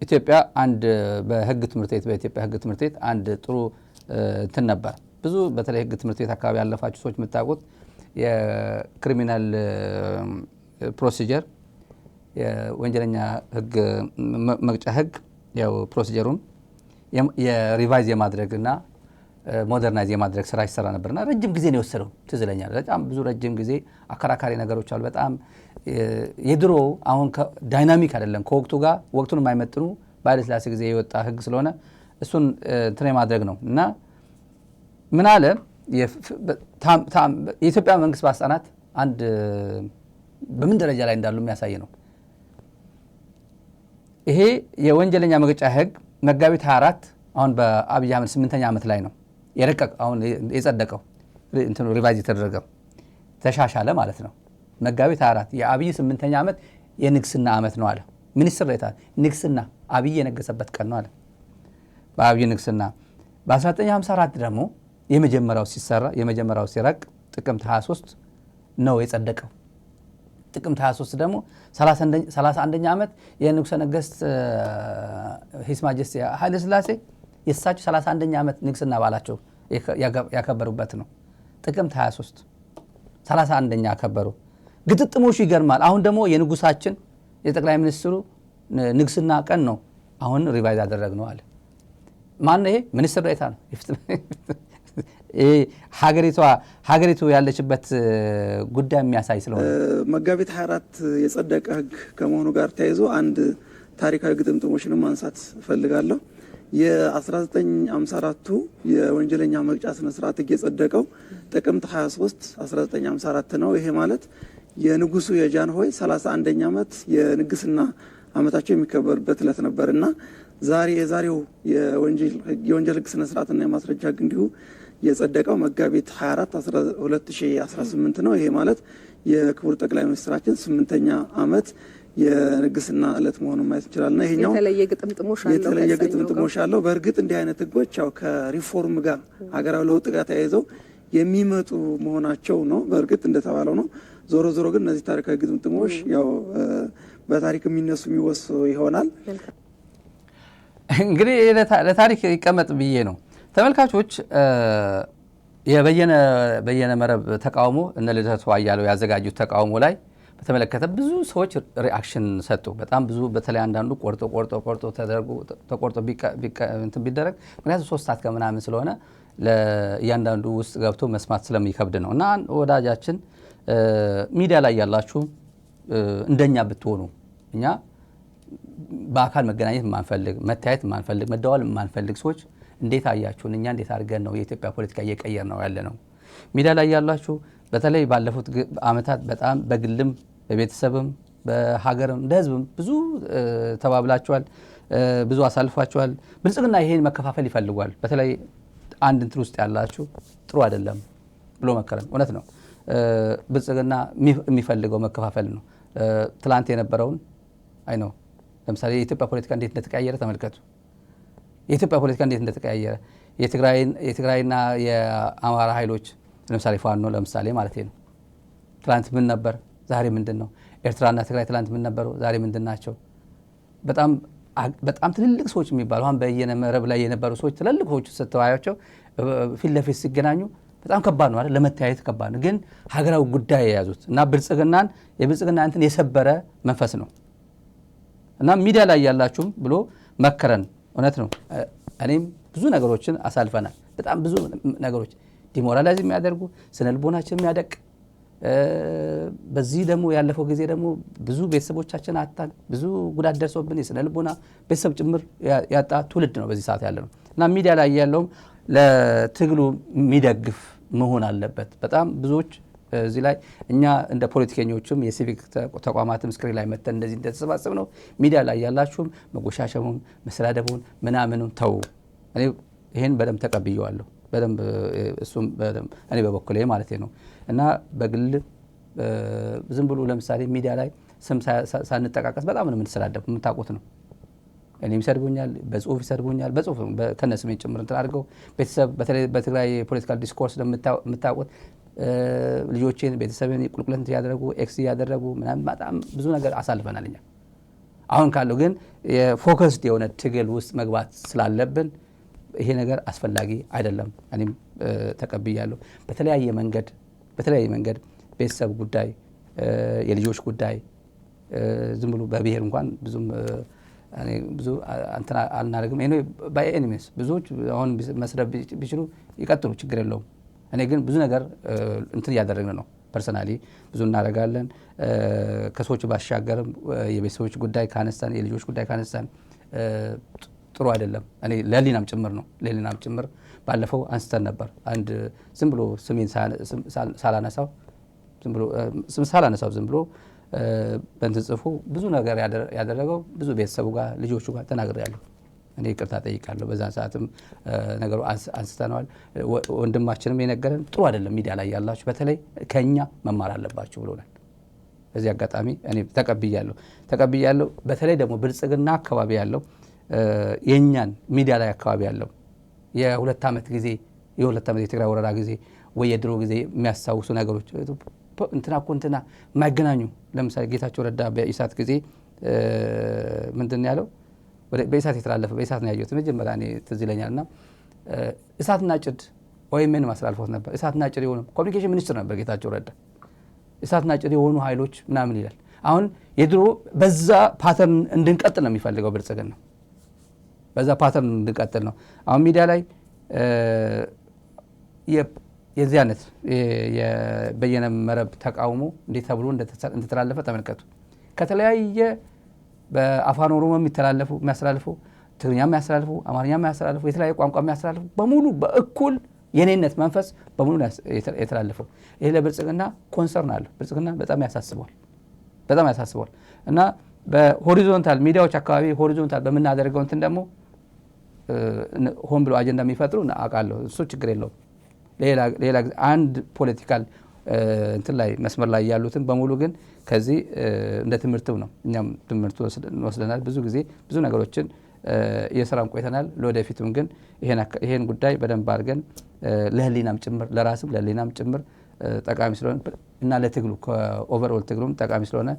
ኢትዮጵያ በህግ ትምህርት ቤት በኢትዮጵያ ህግ ትምህርት ቤት አንድ ጥሩ እንትን ነበር። ብዙ በተለይ ህግ ትምህርት ቤት አካባቢ ያለፋችሁ ሰዎች የምታውቁት የክሪሚናል ፕሮሲጀር የወንጀለኛ ህግ መቅጫ ህግ ያው ፕሮሲጀሩን የሪቫይዝ የማድረግና ሞደርናይዝ የማድረግ ስራ ይሰራ ነበርና ረጅም ጊዜ ነው የወሰደው። ትዝ ይለኛል በጣም ብዙ ረጅም ጊዜ አከራካሪ ነገሮች አሉ። በጣም የድሮ አሁን ዳይናሚክ አይደለም ከወቅቱ ጋር ወቅቱን የማይመጥኑ በኃይለ ሥላሴ ጊዜ የወጣ ህግ ስለሆነ እሱን እንትን ማድረግ ነው እና ምን አለ የኢትዮጵያ መንግስት ባለስልጣናት በምን ደረጃ ላይ እንዳሉ የሚያሳይ ነው። ይሄ የወንጀለኛ መቅጫ ህግ መጋቢት 24 አሁን በአብይ አህመድ 8ኛ ዓመት ላይ ነው አሁን የጸደቀው እንትኑ ሪቫይዝ የተደረገው ተሻሻለ ማለት ነው። መጋቢት 24 የአብይ 8ኛ ዓመት የንግስና ዓመት ነው አለ ሚኒስትር ዴኤታ። ንግስና አብይ የነገሰበት ቀን ነው አለ በአብይ ንግስና። በ1954 ደግሞ የመጀመሪያው ሲረቅ ጥቅምት 23 ነው የጸደቀው። ጥቅምት 23 ደግሞ 31ኛ ዓመት የንጉሠ ነገሥት ሂስ ማጀስቲ ኃይለ ሥላሴ የእሳቸው 31ኛ ዓመት ንግስና ባላቸው ያከበሩበት ነው። ጥቅምት 23 31ኛ ያከበሩ። ግጥጥሞሹ ይገርማል። አሁን ደግሞ የንጉሳችን የጠቅላይ ሚኒስትሩ ንግስና ቀን ነው አሁን ሪቫይዝ ያደረግነው አለ። ማን ይሄ? ሚኒስትር ዴኤታ ነው። ሀገሪቱ ያለችበት ጉዳይ የሚያሳይ ስለሆነ መጋቢት 24 የጸደቀ ህግ ከመሆኑ ጋር ተያይዞ አንድ ታሪካዊ ግጥምጥሞሽንም ማንሳት እፈልጋለሁ። የ1954ቱ የወንጀለኛ መቅጫ ስነ ስርዓት ህግ የጸደቀው ጥቅምት 23 1954 ነው። ይሄ ማለት የንጉሱ የጃንሆይ 31ኛ ዓመት የንግስና ዓመታቸው የሚከበርበት ዕለት ነበርና የዛሬው የወንጀል ህግ ስነ ስርዓትና የማስረጃ ህግ እንዲሁ የጸደቀው መጋቢት 24 2018 ነው። ይሄ ማለት የክቡር ጠቅላይ ሚኒስትራችን 8ኛ ዓመት የንግስና ዕለት መሆኑን ማየት እንችላልና ይሄኛው የተለየ ግጥምጥሞሽ አለው። በእርግጥ እንዲህ አይነት ህጎች ያው ከሪፎርም ጋር ሀገራዊ ለውጥ ጋር ተያይዘው የሚመጡ መሆናቸው ነው። በእርግጥ እንደተባለው ነው። ዞሮ ዞሮ ግን እነዚህ ታሪካዊ ግጥምጥሞሽ ያው በታሪክ የሚነሱ የሚወሱ ይሆናል። እንግዲህ ለታሪክ ይቀመጥ ብዬ ነው። ተመልካቾች የበየነ መረብ ተቃውሞ እነ ልደቱ አያሌው ያዘጋጁት ተቃውሞ ላይ በተመለከተ ብዙ ሰዎች ሪአክሽን ሰጡ። በጣም ብዙ በተለይ አንዳንዱ ቆርጦ ተቆርጦ ቢደረግ ምክንያቱም 3 ሰዓት ከምናምን ስለሆነ ለእያንዳንዱ ውስጥ ገብቶ መስማት ስለሚከብድ ነው። እና ወዳጃችን ሚዲያ ላይ ያላችሁ እንደኛ ብትሆኑ እኛ በአካል መገናኘት የማንፈልግ መታየት የማንፈልግ መደዋል የማንፈልግ ሰዎች እንዴት አያችሁን? እኛ እንዴት አድርገን ነው የኢትዮጵያ ፖለቲካ እየቀየር ነው ያለ ነው? ሚዲያ ላይ ያላችሁ በተለይ ባለፉት ዓመታት በጣም በግልም በቤተሰብም በሀገርም እንደ ህዝብም ብዙ ተባብላችኋል፣ ብዙ አሳልፏችኋል። ብልጽግና ይሄን መከፋፈል ይፈልጓል። በተለይ አንድ እንትን ውስጥ ያላችሁ ጥሩ አይደለም ብሎ መከረን። እውነት ነው። ብልጽግና የሚፈልገው መከፋፈል ነው። ትላንት የነበረውን አይ ነው። ለምሳሌ የኢትዮጵያ ፖለቲካ እንዴት እንደተቀያየረ ተመልከቱ። የኢትዮጵያ ፖለቲካ እንዴት እንደተቀያየረ የትግራይና የአማራ ኃይሎች ለምሳሌ ፋኖ ለምሳሌ ማለት ነው። ትላንት ምን ነበር? ዛሬ ምንድን ነው? ኤርትራና ትግራይ ትላንት ምን ነበሩ? ዛሬ ምንድን ናቸው? በጣም ትልልቅ ሰዎች የሚባሉ አሁን በየነ መረብ ላይ የነበሩ ሰዎች ትልልቅ ሰዎች ስተዋያቸው ፊት ለፊት ሲገናኙ በጣም ከባድ ነው አይደል? ለመተያየት ከባድ ነው። ግን ሀገራዊ ጉዳይ የያዙት እና የብልጽግና እንትን የሰበረ መንፈስ ነው እና ሚዲያ ላይ ያላችሁም ብሎ መከረን። እውነት ነው። እኔም ብዙ ነገሮችን አሳልፈናል። በጣም ብዙ ነገሮች ዲሞራላይዝ የሚያደርጉ ስነ ልቦናችን የሚያደቅ በዚህ ደግሞ ያለፈው ጊዜ ደግሞ ብዙ ቤተሰቦቻችን አጣን። ብዙ ጉዳት ደርሶብን የስነ ልቦና ቤተሰብ ጭምር ያጣ ትውልድ ነው በዚህ ሰዓት ያለ ነው እና ሚዲያ ላይ ያለውም ለትግሉ የሚደግፍ መሆን አለበት። በጣም ብዙዎች እዚህ ላይ እኛ እንደ ፖለቲከኞችም የሲቪክ ተቋማትም ስክሪን ላይ መተን እንደዚህ እንደተሰባሰብ ነው። ሚዲያ ላይ ያላችሁም መጎሻሸሙን መሰዳደቡን ምናምኑን ተው። እኔ ይሄን በደንብ ተቀብየዋለሁ። በደንብ እሱም በደንብ እኔ በበኩሌ ማለት ነው እና በግል ዝም ብሎ ለምሳሌ ሚዲያ ላይ ስም ሳንጠቃቀስ በጣም ነው የምንሰዳደብ። የምታውቁት ነው። እኔም ይሰድቡኛል፣ በጽሁፍ ይሰድቡኛል። በጽሁፍ ከነስሜን ጭምር እንትን አድርገው ቤተሰብ በተለይ በትግራይ ፖለቲካል ዲስኮርስ የምታውቁት ልጆችን ቤተሰብን ቁልቁለት ያደረጉ ኤክስ ያደረጉ ምናምን በጣም ብዙ ነገር አሳልፈናል እኛ። አሁን ካለው ግን የፎከስድ የሆነ ትግል ውስጥ መግባት ስላለብን ይሄ ነገር አስፈላጊ አይደለም። እኔም ተቀብያለሁ። በተለያየ መንገድ ቤተሰብ ጉዳይ፣ የልጆች ጉዳይ ዝም ብሎ በብሔር እንኳን ብዙ እንትን አልናደርግም። ባይ ኤኒሜስ ብዙዎች አሁን መስረብ ቢችሉ ይቀጥሉ፣ ችግር የለውም። እኔ ግን ብዙ ነገር እንትን እያደረግን ነው። ፐርሰናሊ ብዙ እናደርጋለን። ከሰዎች ባሻገርም የቤተሰቦች ጉዳይ ካነሳን፣ የልጆች ጉዳይ ካነሳን ጥሩ አይደለም። እኔ ለሊናም ጭምር ባለፈው አንስተን ነበር። አንድ ዝም ብሎ ስሜን ሳላነሳው ዝም ብሎ በእንትን ጽፎ ብዙ ነገር ያደረገው ብዙ ቤተሰቡ ጋር ልጆቹ ጋር ተናግሬያለሁ። እኔ ይቅርታ ጠይቃለሁ። በዛን ሰዓትም ነገሩ አንስተነዋል። ወንድማችንም የነገረን ጥሩ አይደለም፣ ሚዲያ ላይ ያላችሁ በተለይ ከኛ መማር አለባችሁ ብሎናል። በዚህ አጋጣሚ እኔ ተቀብያለሁ። በተለይ ደግሞ ብልጽግና አካባቢ ያለው የኛን ሚዲያ ላይ አካባቢ ያለው የ2 ዓመት ጊዜ የትግራይ ወረራ ጊዜ ወይ የድሮ ጊዜ የሚያስታውሱ ነገሮች እንትና የማይገናኙ ለምሳሌ ጌታቸው ረዳ በኢሳት ጊዜ ምንድን ያለው በኢሳት የተላለፈ በኢሳት ነው ያየሁት መጀመሪያ እኔ ትዝ ይለኛል። እና እሳትና ጭድ ኦኤምኤን ማስተላልፎት ነበር። እሳትና ጭድ የሆኑ ኮሚኒኬሽን ሚኒስትር ነበር ጌታቸው ረዳ። እሳትና ጭድ የሆኑ ኃይሎች ምናምን ይላል። አሁን የድሮ በዛ ፓተርን እንድንቀጥል ነው የሚፈልገው ብልጽግና። በዛ ፓተርን እንድንቀጥል ነው። አሁን ሚዲያ ላይ የዚህ አይነት የበየነ መረብ ተቃውሞ እንዴት ተብሎ እንደተላለፈ ተመልከቱ። ከተለያየ በአፋን ኦሮሞ የሚያስተላልፉ ትግርኛ የሚያስተላልፉ አማርኛ የሚያስተላልፉ የተለያየ ቋንቋ የሚያስተላልፉ በሙሉ በእኩል የኔነት መንፈስ በሙሉ የተላለፈው። ይሄ ለብልጽግና ኮንሰርን አለው። ብልጽግና በጣም ያሳስበዋል እና በሆሪዞንታል ሚዲያዎች አካባቢ ሆሪዞንታል በምናደርገው እንትን ደግሞ ሆን ብሎ አጀንዳ የሚፈጥሩ አውቃለሁ። እሱ ችግር የለውም። ሌላ አንድ ፖለቲካል እንትን ላይ መስመር ላይ ያሉትን በሙሉ ግን ከዚህ እንደ ትምህርትም ነው። እኛም ትምህርት ወስደናል። ብዙ ጊዜ ብዙ ነገሮችን እየሰራን ቆይተናል። ለወደፊቱም ግን ይሄን ጉዳይ በደንብ አድርገን ለህሊናም ጭምር ለራስም ለህሊናም ጭምር ጠቃሚ ስለሆነ እና ለትግሉ ከኦቨርኦል ትግሉም ጠቃሚ ስለሆነ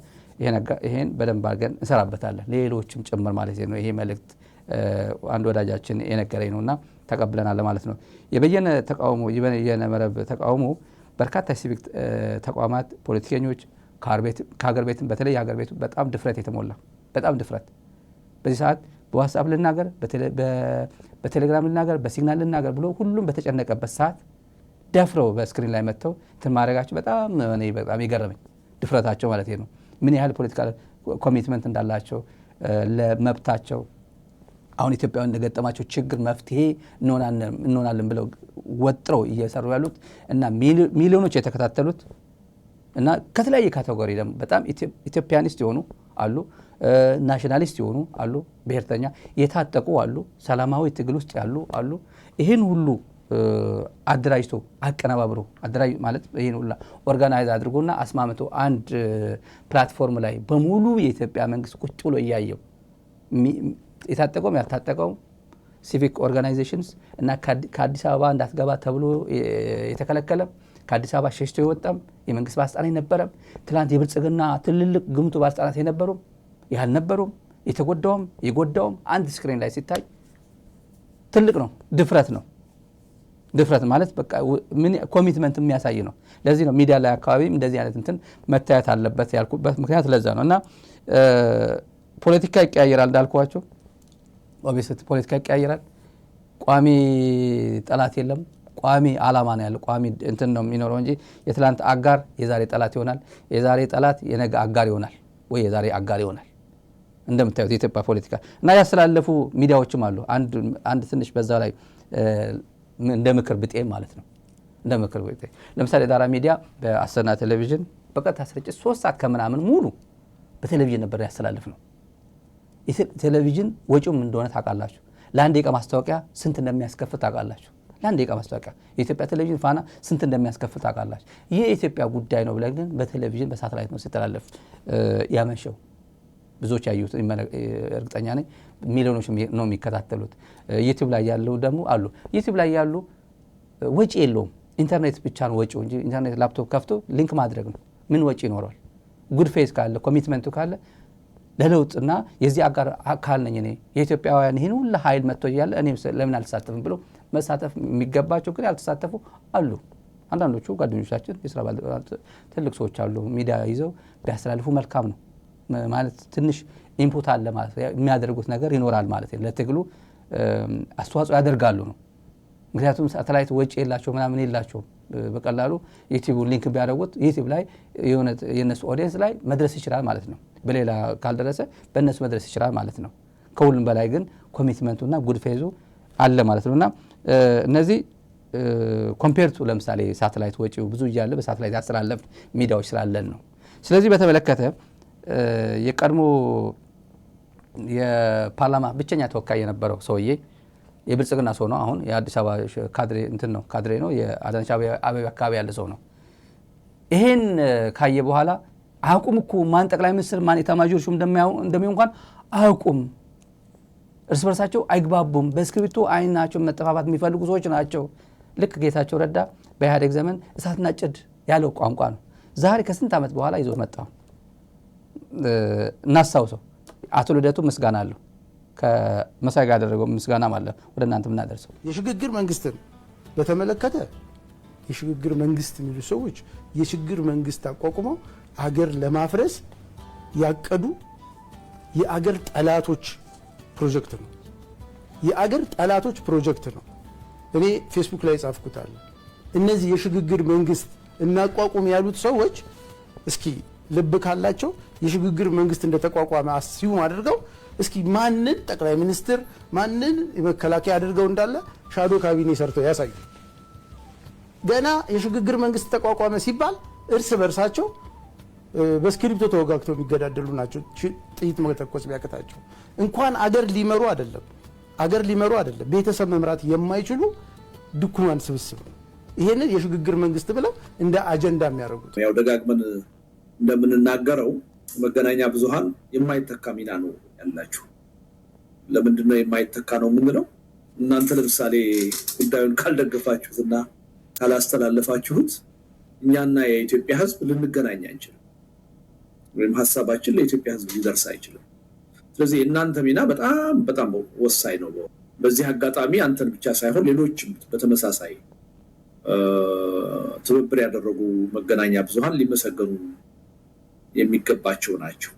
ይሄን በደንብ አድርገን እንሰራበታለን። ሌሎችም ጭምር ማለት ነው። ይሄ መልእክት አንድ ወዳጃችን የነገረኝ ነውና ተቀብለናል ማለት ነው። የበየነ መረብ ተቃውሞ በርካታ ሲቪክ ተቋማት፣ ፖለቲከኞች ከሀገር ቤትም በተለይ የሀገር ቤቱ በጣም ድፍረት የተሞላ በጣም ድፍረት በዚህ ሰዓት በዋትስአፕ ልናገር፣ በቴሌግራም ልናገር፣ በሲግናል ልናገር ብሎ ሁሉም በተጨነቀበት ሰዓት ደፍረው በስክሪን ላይ መጥተው እንትን ማድረጋቸው በጣም የገረመኝ ድፍረታቸው ማለት ነው። ምን ያህል ፖለቲካል ኮሚትመንት እንዳላቸው ለመብታቸው አሁን ኢትዮጵያ እንደገጠማቸው ችግር መፍትሄ እንሆናለን ብለው ወጥረው እየሰሩ ያሉት እና ሚሊዮኖች የተከታተሉት እና ከተለያየ ካቴጎሪ ደግሞ በጣም ኢትዮጵያኒስት የሆኑ አሉ፣ ናሽናሊስት የሆኑ አሉ፣ ብሔርተኛ የታጠቁ አሉ፣ ሰላማዊ ትግል ውስጥ ያሉ አሉ። ይህን ሁሉ አደራጅቶ አቀነባብሮ አደራጅ ማለት ይህን ሁሉ ኦርጋናይዝ አድርጎና አስማምቶ አንድ ፕላትፎርም ላይ በሙሉ የኢትዮጵያ መንግስት ቁጭ ብሎ እያየው የታጠቀውም ያልታጠቀውም ሲቪክ ኦርጋናይዜሽንስ እና ከአዲስ አበባ እንዳትገባ ተብሎ የተከለከለም ከአዲስ አበባ ሸሽቶ የወጣም የመንግስት ባለስልጣናት የነበረም ትላንት የብልጽግና ትልልቅ ግምቱ ባለስልጣናት የነበሩም ያልነበሩም የተጎዳውም የጎዳውም አንድ ስክሪን ላይ ሲታይ ትልቅ ነው። ድፍረት ማለት በቃ ምን ኮሚትመንት የሚያሳይ ነው። ለዚህ ነው ሚዲያ ላይ አካባቢ እንደዚህ አይነት እንትን መታየት አለበት ያልኩበት ምክንያት ለዛ ነው። እና ፖለቲካ ይቀያየራል እንዳልኳቸው ኦብቪየስሊ ፖለቲካ ይቀያየራል። ቋሚ ጠላት የለም። ቋሚ አላማ ነው ያለው። ቋሚ እንትን ነው የሚኖረው እንጂ የትላንት አጋር የዛሬ ጠላት ይሆናል፣ የዛሬ ጠላት የነገ አጋር ይሆናል ወይ የዛሬ አጋር ይሆናል። እንደምታዩት የኢትዮጵያ ፖለቲካ እና ያስተላለፉ ሚዲያዎችም አሉ። አንድ ትንሽ በዛ ላይ እንደ ምክር ብጤ ማለት ነው። እንደ ምክር ብጤ ለምሳሌ ዳራ ሚዲያ በአሰና ቴሌቪዥን በቀጥታ ስርጭት 3 ሰዓት ከምናምን ሙሉ በቴሌቪዥን ነበር ያስተላልፍ ነው። ቴሌቪዥን ወጪውም እንደሆነ ታውቃላችሁ። ለአንድ ደቂቃ ማስታወቂያ ስንት እንደሚያስከፍል ታውቃላችሁ። ለአንድ ደቂቃ ማስታወቂያ የኢትዮጵያ ቴሌቪዥን ፋና ስንት እንደሚያስከፍል ታውቃላችሁ። ይህ የኢትዮጵያ ጉዳይ ነው ብለን ግን በቴሌቪዥን በሳተላይት ነው ሲተላለፍ ያመሸው። ብዙዎች ያዩት እርግጠኛ ነኝ። ሚሊዮኖች ነው የሚከታተሉት። ዩቲዩብ ላይ ያለው ደግሞ አሉ። ዩቲዩብ ላይ ያሉ ወጪ የለውም። ኢንተርኔት ብቻ ነው ወጪው እንጂ ኢንተርኔት ላፕቶፕ ከፍቶ ሊንክ ማድረግ ነው። ምን ወጪ ይኖረዋል? ጉድ ፌዝ ካለ ኮሚትመንቱ ካለ ለለውጥና የዚህ አጋር አካል ነኝ እኔ የኢትዮጵያውያን ይህን ሁሉ ኃይል መጥቶ እያለ እኔ ለምን አልተሳተፍም ብሎ መሳተፍ የሚገባቸው ግን ያልተሳተፉ አሉ። አንዳንዶቹ ጓደኞቻችን የስራ ትልቅ ሰዎች አሉ። ሚዲያ ይዘው ቢያስተላልፉ መልካም ነው ማለት ትንሽ ኢንፑት አለ ማለት የሚያደርጉት ነገር ይኖራል ማለት ነው። ለትግሉ አስተዋጽኦ ያደርጋሉ ነው። ምክንያቱም ሳተላይት ወጪ የላቸው ምናምን የላቸው በቀላሉ ዩቲዩብ ሊንክ ቢያደርጉት ዩቲዩብ ላይ የነሱ ኦዲየንስ ላይ መድረስ ይችላል ማለት ነው። በሌላ ካልደረሰ በእነሱ መድረስ ይችላል ማለት ነው። ከሁሉም በላይ ግን ኮሚትመንቱና ጉድ ፌዙ አለ ማለት ነውና እነዚህ ኮምፔርቱ ለምሳሌ ሳተላይት ወጪው ብዙ እያለ በሳተላይት ያስተላለፍ ሚዲያዎች ስላለን ነው። ስለዚህ በተመለከተ የቀድሞ የፓርላማ ብቸኛ ተወካይ የነበረው ሰውዬ የብልጽግና ሰው ነው። አሁን የአዲስ አበባ ካድሬ ነው። የአዳነች አቤቤ አካባቢ ያለ ሰው ነው። ይሄን ካየ በኋላ አቁም እኮ ማን ጠቅላይ ሚኒስትር ማን ኤታማዦር ሹም እንደሚሆን እንኳን አቁም፣ እርስ በርሳቸው አይግባቡም፣ በእስክሪብቶ አይናቸው መጠፋፋት የሚፈልጉ ሰዎች ናቸው። ልክ ጌታቸው ረዳ በኢህአዴግ ዘመን እሳትና ጭድ ያለው ቋንቋ ነው። ዛሬ ከስንት ዓመት በኋላ ይዞ መጣው። እናስታውሰው። አቶ ልደቱ ምስጋና አለው ከመሳይ ጋር ያደረገው ምስጋና ማለት ወደ እናንተ ምናደርሰው የሽግግር መንግስትን በተመለከተ የሽግግር መንግስት የሚሉ ሰዎች የሽግግር መንግስት አቋቁመው አገር ለማፍረስ ያቀዱ የአገር ጠላቶች ፕሮጀክት ነው። የአገር ጠላቶች ፕሮጀክት ነው። እኔ ፌስቡክ ላይ ጻፍኩታል። እነዚህ የሽግግር መንግስት እናቋቁም ያሉት ሰዎች እስኪ ልብ ካላቸው የሽግግር መንግስት እንደተቋቋመ አስዩም አድርገው እስኪ ማንን ጠቅላይ ሚኒስትር ማንን የመከላከያ አድርገው እንዳለ ሻዶ ካቢኔ ሰርተው ያሳዩ። ገና የሽግግር መንግስት ተቋቋመ ሲባል እርስ በርሳቸው በስክሪፕቶ ተወጋግተው የሚገዳደሉ ናቸው። ጥይት መተኮስ ቢያቀታቸው እንኳን አገር ሊመሩ አይደለም ቤተሰብ መምራት የማይችሉ ድኩማን ስብስብ ነው። ይሄንን የሽግግር መንግስት ብለው እንደ አጀንዳ የሚያደርጉት ያው ደጋግመን እንደምንናገረው መገናኛ ብዙሃን የማይተካ ሚና ነው ያላችሁ። ለምንድነው የማይተካ ነው የምንለው? እናንተ ለምሳሌ ጉዳዩን ካልደገፋችሁትና ካላስተላለፋችሁት እኛና የኢትዮጵያ ህዝብ ልንገናኝ አንችልም፣ ወይም ሐሳባችን ለኢትዮጵያ ህዝብ ሊደርስ አይችልም። ስለዚህ እናንተ ሚና በጣም በጣም ወሳኝ ነው። በዚህ አጋጣሚ አንተን ብቻ ሳይሆን ሌሎችም በተመሳሳይ ትብብር ያደረጉ መገናኛ ብዙሃን ሊመሰገኑ የሚገባቸው ናቸው።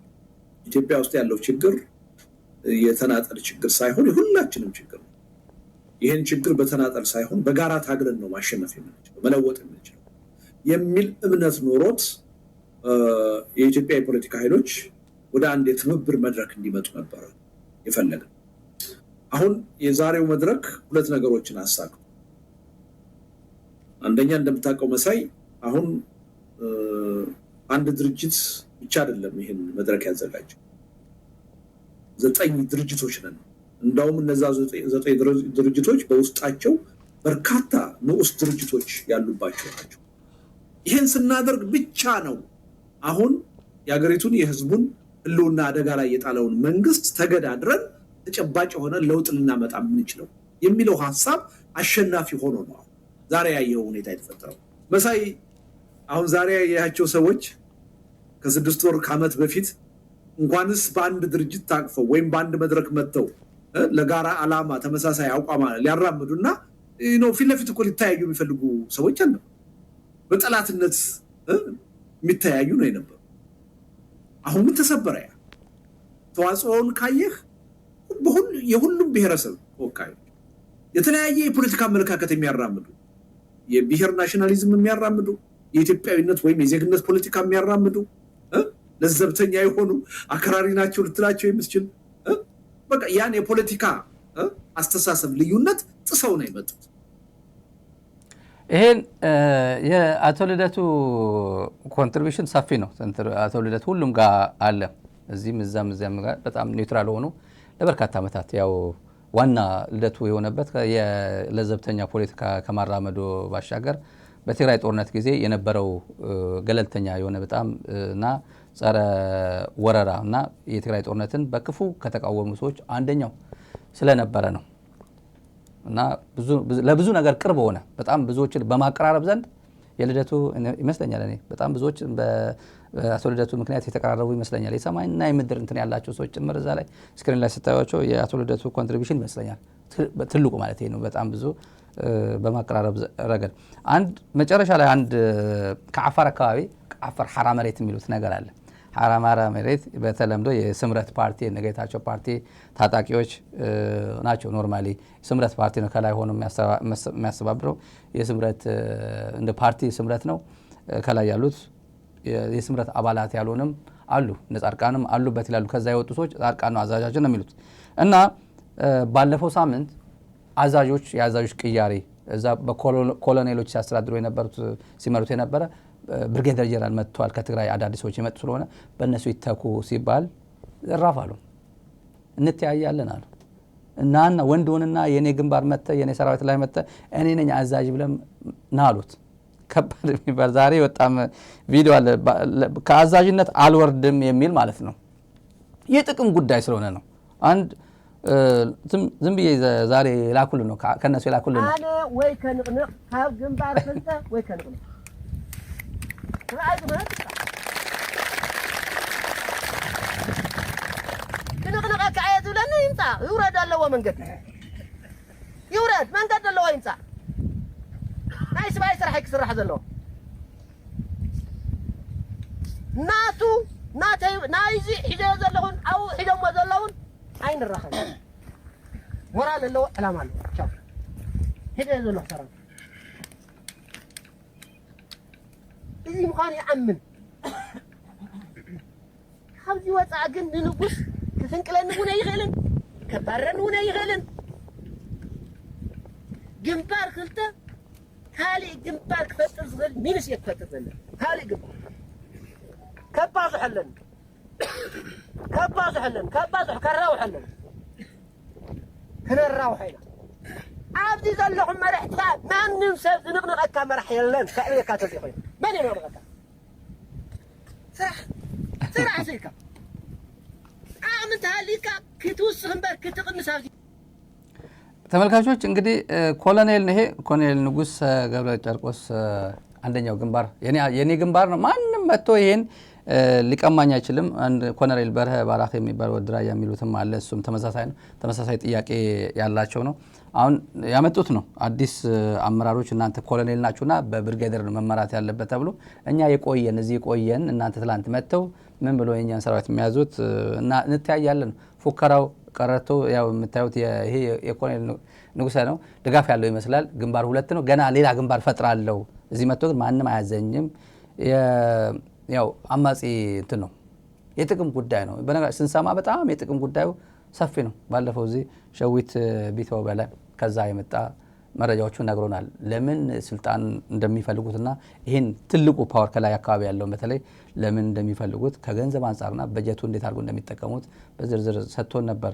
ኢትዮጵያ ውስጥ ያለው ችግር የተናጠል ችግር ሳይሆን የሁላችንም ችግር ነው። ይህን ችግር በተናጠል ሳይሆን በጋራ ታግለን ነው ማሸነፍ የምንችለው መለወጥ የምንችለው የሚል እምነት ኖሮት የኢትዮጵያ የፖለቲካ ኃይሎች ወደ አንድ የትብብር መድረክ እንዲመጡ ነበር የፈለገው። አሁን የዛሬው መድረክ ሁለት ነገሮችን አሳክቷል። አንደኛ እንደምታውቀው መሳይ አሁን አንድ ድርጅት ብቻ አይደለም ይሄን መድረክ ያዘጋጀው፣ 9 ድርጅቶች ነን። እንደውም እነዛ 9 ድርጅቶች በውስጣቸው በርካታ ንዑስ ድርጅቶች ያሉባቸው ናቸው። ይሄን ስናደርግ ብቻ ነው አሁን የሀገሪቱን የህዝቡን ህልውና አደጋ ላይ የጣለውን መንግስት ተገዳድረን ተጨባጭ የሆነ ለውጥ ልናመጣ የምንችለው የሚለው ሐሳብ አሸናፊ ሆኖ ነው ዛሬ ያየው ሁኔታ የተፈጠረው። መሳይ አሁን ዛሬ ያያቸው ሰዎች ከ6 ወር ከዓመት በፊት እንኳንስ በአንድ ድርጅት ታቅፈው ወይም በአንድ መድረክ መጥተው ለጋራ ዓላማ ተመሳሳይ አቋም ሊያራምዱና ፊት ለፊት እኮ ሊተያዩ የሚፈልጉ ሰዎች አሉ። በጠላትነት የሚተያዩ ነው የነበሩ። አሁን ምን ተሰበረ? ያ ተዋጽኦውን ካየህ የሁሉም ብሔረሰብ ተወካዮች የተለያየ የፖለቲካ አመለካከት የሚያራምዱ የብሔር ናሽናሊዝም የሚያራምዱ የኢትዮጵያዊነት ወይም የዜግነት ፖለቲካ የሚያራምዱ ለዘብተኛ የሆኑ አክራሪ ናቸው ልትላቸው የምትችል በቃ ያን የፖለቲካ አስተሳሰብ ልዩነት ጥሰው ነው የመጡት። ይሄን የአቶ ልደቱ ኮንትሪቢዩሽን ሰፊ ነው። አቶ ልደቱ ሁሉም ጋር አለ፣ እዚህም እዛም ጋር በጣም ኒውትራል ሆኑ ለበርካታ ዓመታት ያው ዋና ልደቱ የሆነበት ለዘብተኛ ፖለቲካ ከማራመዱ ባሻገር በትግራይ ጦርነት ጊዜ የነበረው ገለልተኛ የሆነ በጣም እና ጸረ ወረራ እና የትግራይ ጦርነትን በክፉ ከተቃወሙ ሰዎች አንደኛው ስለነበረ ነው እና ለብዙ ነገር ቅርብ ሆነ። በጣም ብዙዎችን በማቀራረብ ዘንድ የልደቱ ይመስለኛል እኔ በጣም ብዙዎች በአቶ ልደቱ ምክንያት የተቀራረቡ ይመስለኛል። የሰማይና የምድር እንትን ያላቸው ሰዎች ጭምር እዛ ላይ ስክሪን ላይ ስታዩቸው የአቶ ልደቱ ኮንትሪቢዩሽን ይመስለኛል ትልቁ ማለት ነው። በጣም ብዙ በማቀራረብ ረገድ አንድ መጨረሻ ላይ አንድ ከአፋር አካባቢ አፋር ሐራ መሬት የሚሉት ነገር አለ። ሐራ መሬት በተለምዶ የስምረት ፓርቲ የነጌታቸው ፓርቲ ታጣቂዎች ናቸው። ኖርማሊ ስምረት ፓርቲ ነው ከላይ ሆኖ የሚያስተባብረው የስምረት እንደ ፓርቲ ስምረት ነው። ከላይ ያሉት የስምረት አባላት ያልሆንም አሉ፣ ጻድቃንም አሉበት ይላሉ። ከዛ የወጡ ሰዎች ጻድቃን ነው አዛዣችን ነው የሚሉት እና ባለፈው ሳምንት የአዛዦች ቅያሬ እዛ በኮሎኔሎች ሲያስተዳድሩ የነበሩት ሲመሩት የነበረ ብርጌደር ጀነራል መጥቷል ከትግራይ አዳዲስ ሰዎች የመጡ ስለሆነ በእነሱ ይተኩ ሲባል ዘራፍ አሉ፣ እንተያያለን አሉ እና ወንድ ሆንና የኔ ግንባር መጥተ የኔ ሰራዊት ላይ መጥተ እኔ ነኝ አዛዥ ብለም ናሉት። ከባድ የሚባል ዛሬ በጣም ቪዲዮ አለ። ከአዛዥነት አልወርድም የሚል ማለት ነው። የጥቅም ጉዳይ ስለሆነ ነው። አንድ ዝም ብዬ ዛሬ ላኩልን ነው ከነሱ የላኩልን ነው። አለ ወይ ከንቅንቅ ካብ ግንባር ፍልጠ ወይ ከንቅንቅ ራይት ማለት كنقنق كعيات ولا ينطع يورد الله منقد يورد منقد الله ينطع نايس باي سرح يكسر حد الله ناتو نايزي حجاز اللهون او حجاز اللهون عين الرخل ورا الله علامه شوف حجاز الله سرا إذا مخان يأمن حوزي وطع جن ننقص كفنكلن هنا يغلن كبرن هنا يغلن جنبار خلته هالي جنبار كفتر صغير مينس يكفتر لنا هالي جنبار كباز حلن كباز كراو حلن كنا الراوحينا عبدي زلهم مرحتا ما ننسى نغنغ أكا مرح يلن فعلي كاتزي خوين من ينغنغ أكا سرح سيكا عامنتها ليكا كتوسخن بار كتغنس هذه ተመልካቾች እንግዲህ ኮሎኔል ነህ ኮሎኔል ንጉስ ገብረ ጨርቆስ አንደኛው ግንባር የኔ ግንባር ነው ማንንም መጥቶ ይሄን ሊቀማኝ አይችልም አንድ ኮሎኔል በርሀ ባራክ የሚባል ወድራያ የሚሉትም አለ እሱም ተመሳሳይ ጥያቄ ያላቸው ነው አሁን ያመጡት ነው አዲስ አመራሮች እናንተ ኮሎኔል ናችሁና በብርጌደር መመራት ያለበት ተብሎ እኛ የቆየን እናንተ ትላንት መጥተው ምን ብሎ የኛን ሰራዊት የሚያዙት እና እንታያለን ፉከራው ቀረቶ ያው የምታዩት ይሄ የኮሎኔል ንጉስ ነው ድጋፍ ያለው ይመስላል ግንባር ሁለት ነው ገና ሌላ ግንባር ፈጥራለው እዚህ መጥቶ ግን ማንንም አያዘኝም ያው አማጺ እንት ነው የጥቅም ጉዳይ ነው በነገር ስንሰማ በጣም የጥቅም ጉዳዩ ሰፊ ነው ባለፈው እዚህ ሸዊት ቢተው በላይ ከዛ የመጣ መረጃዎቹ ነግሮናል ለምን ስልጣን እንደሚፈልጉትና ይሄን ትልቁ ፓወር ከላይ አካባቢ ያለው በተለይ ለምን እንደሚፈልጉት ከገንዘብ አንፃርና በጀቱ እንዴት አድርጎ እንደሚጠቀሙት በዝርዝር ሰጥቶን ነበር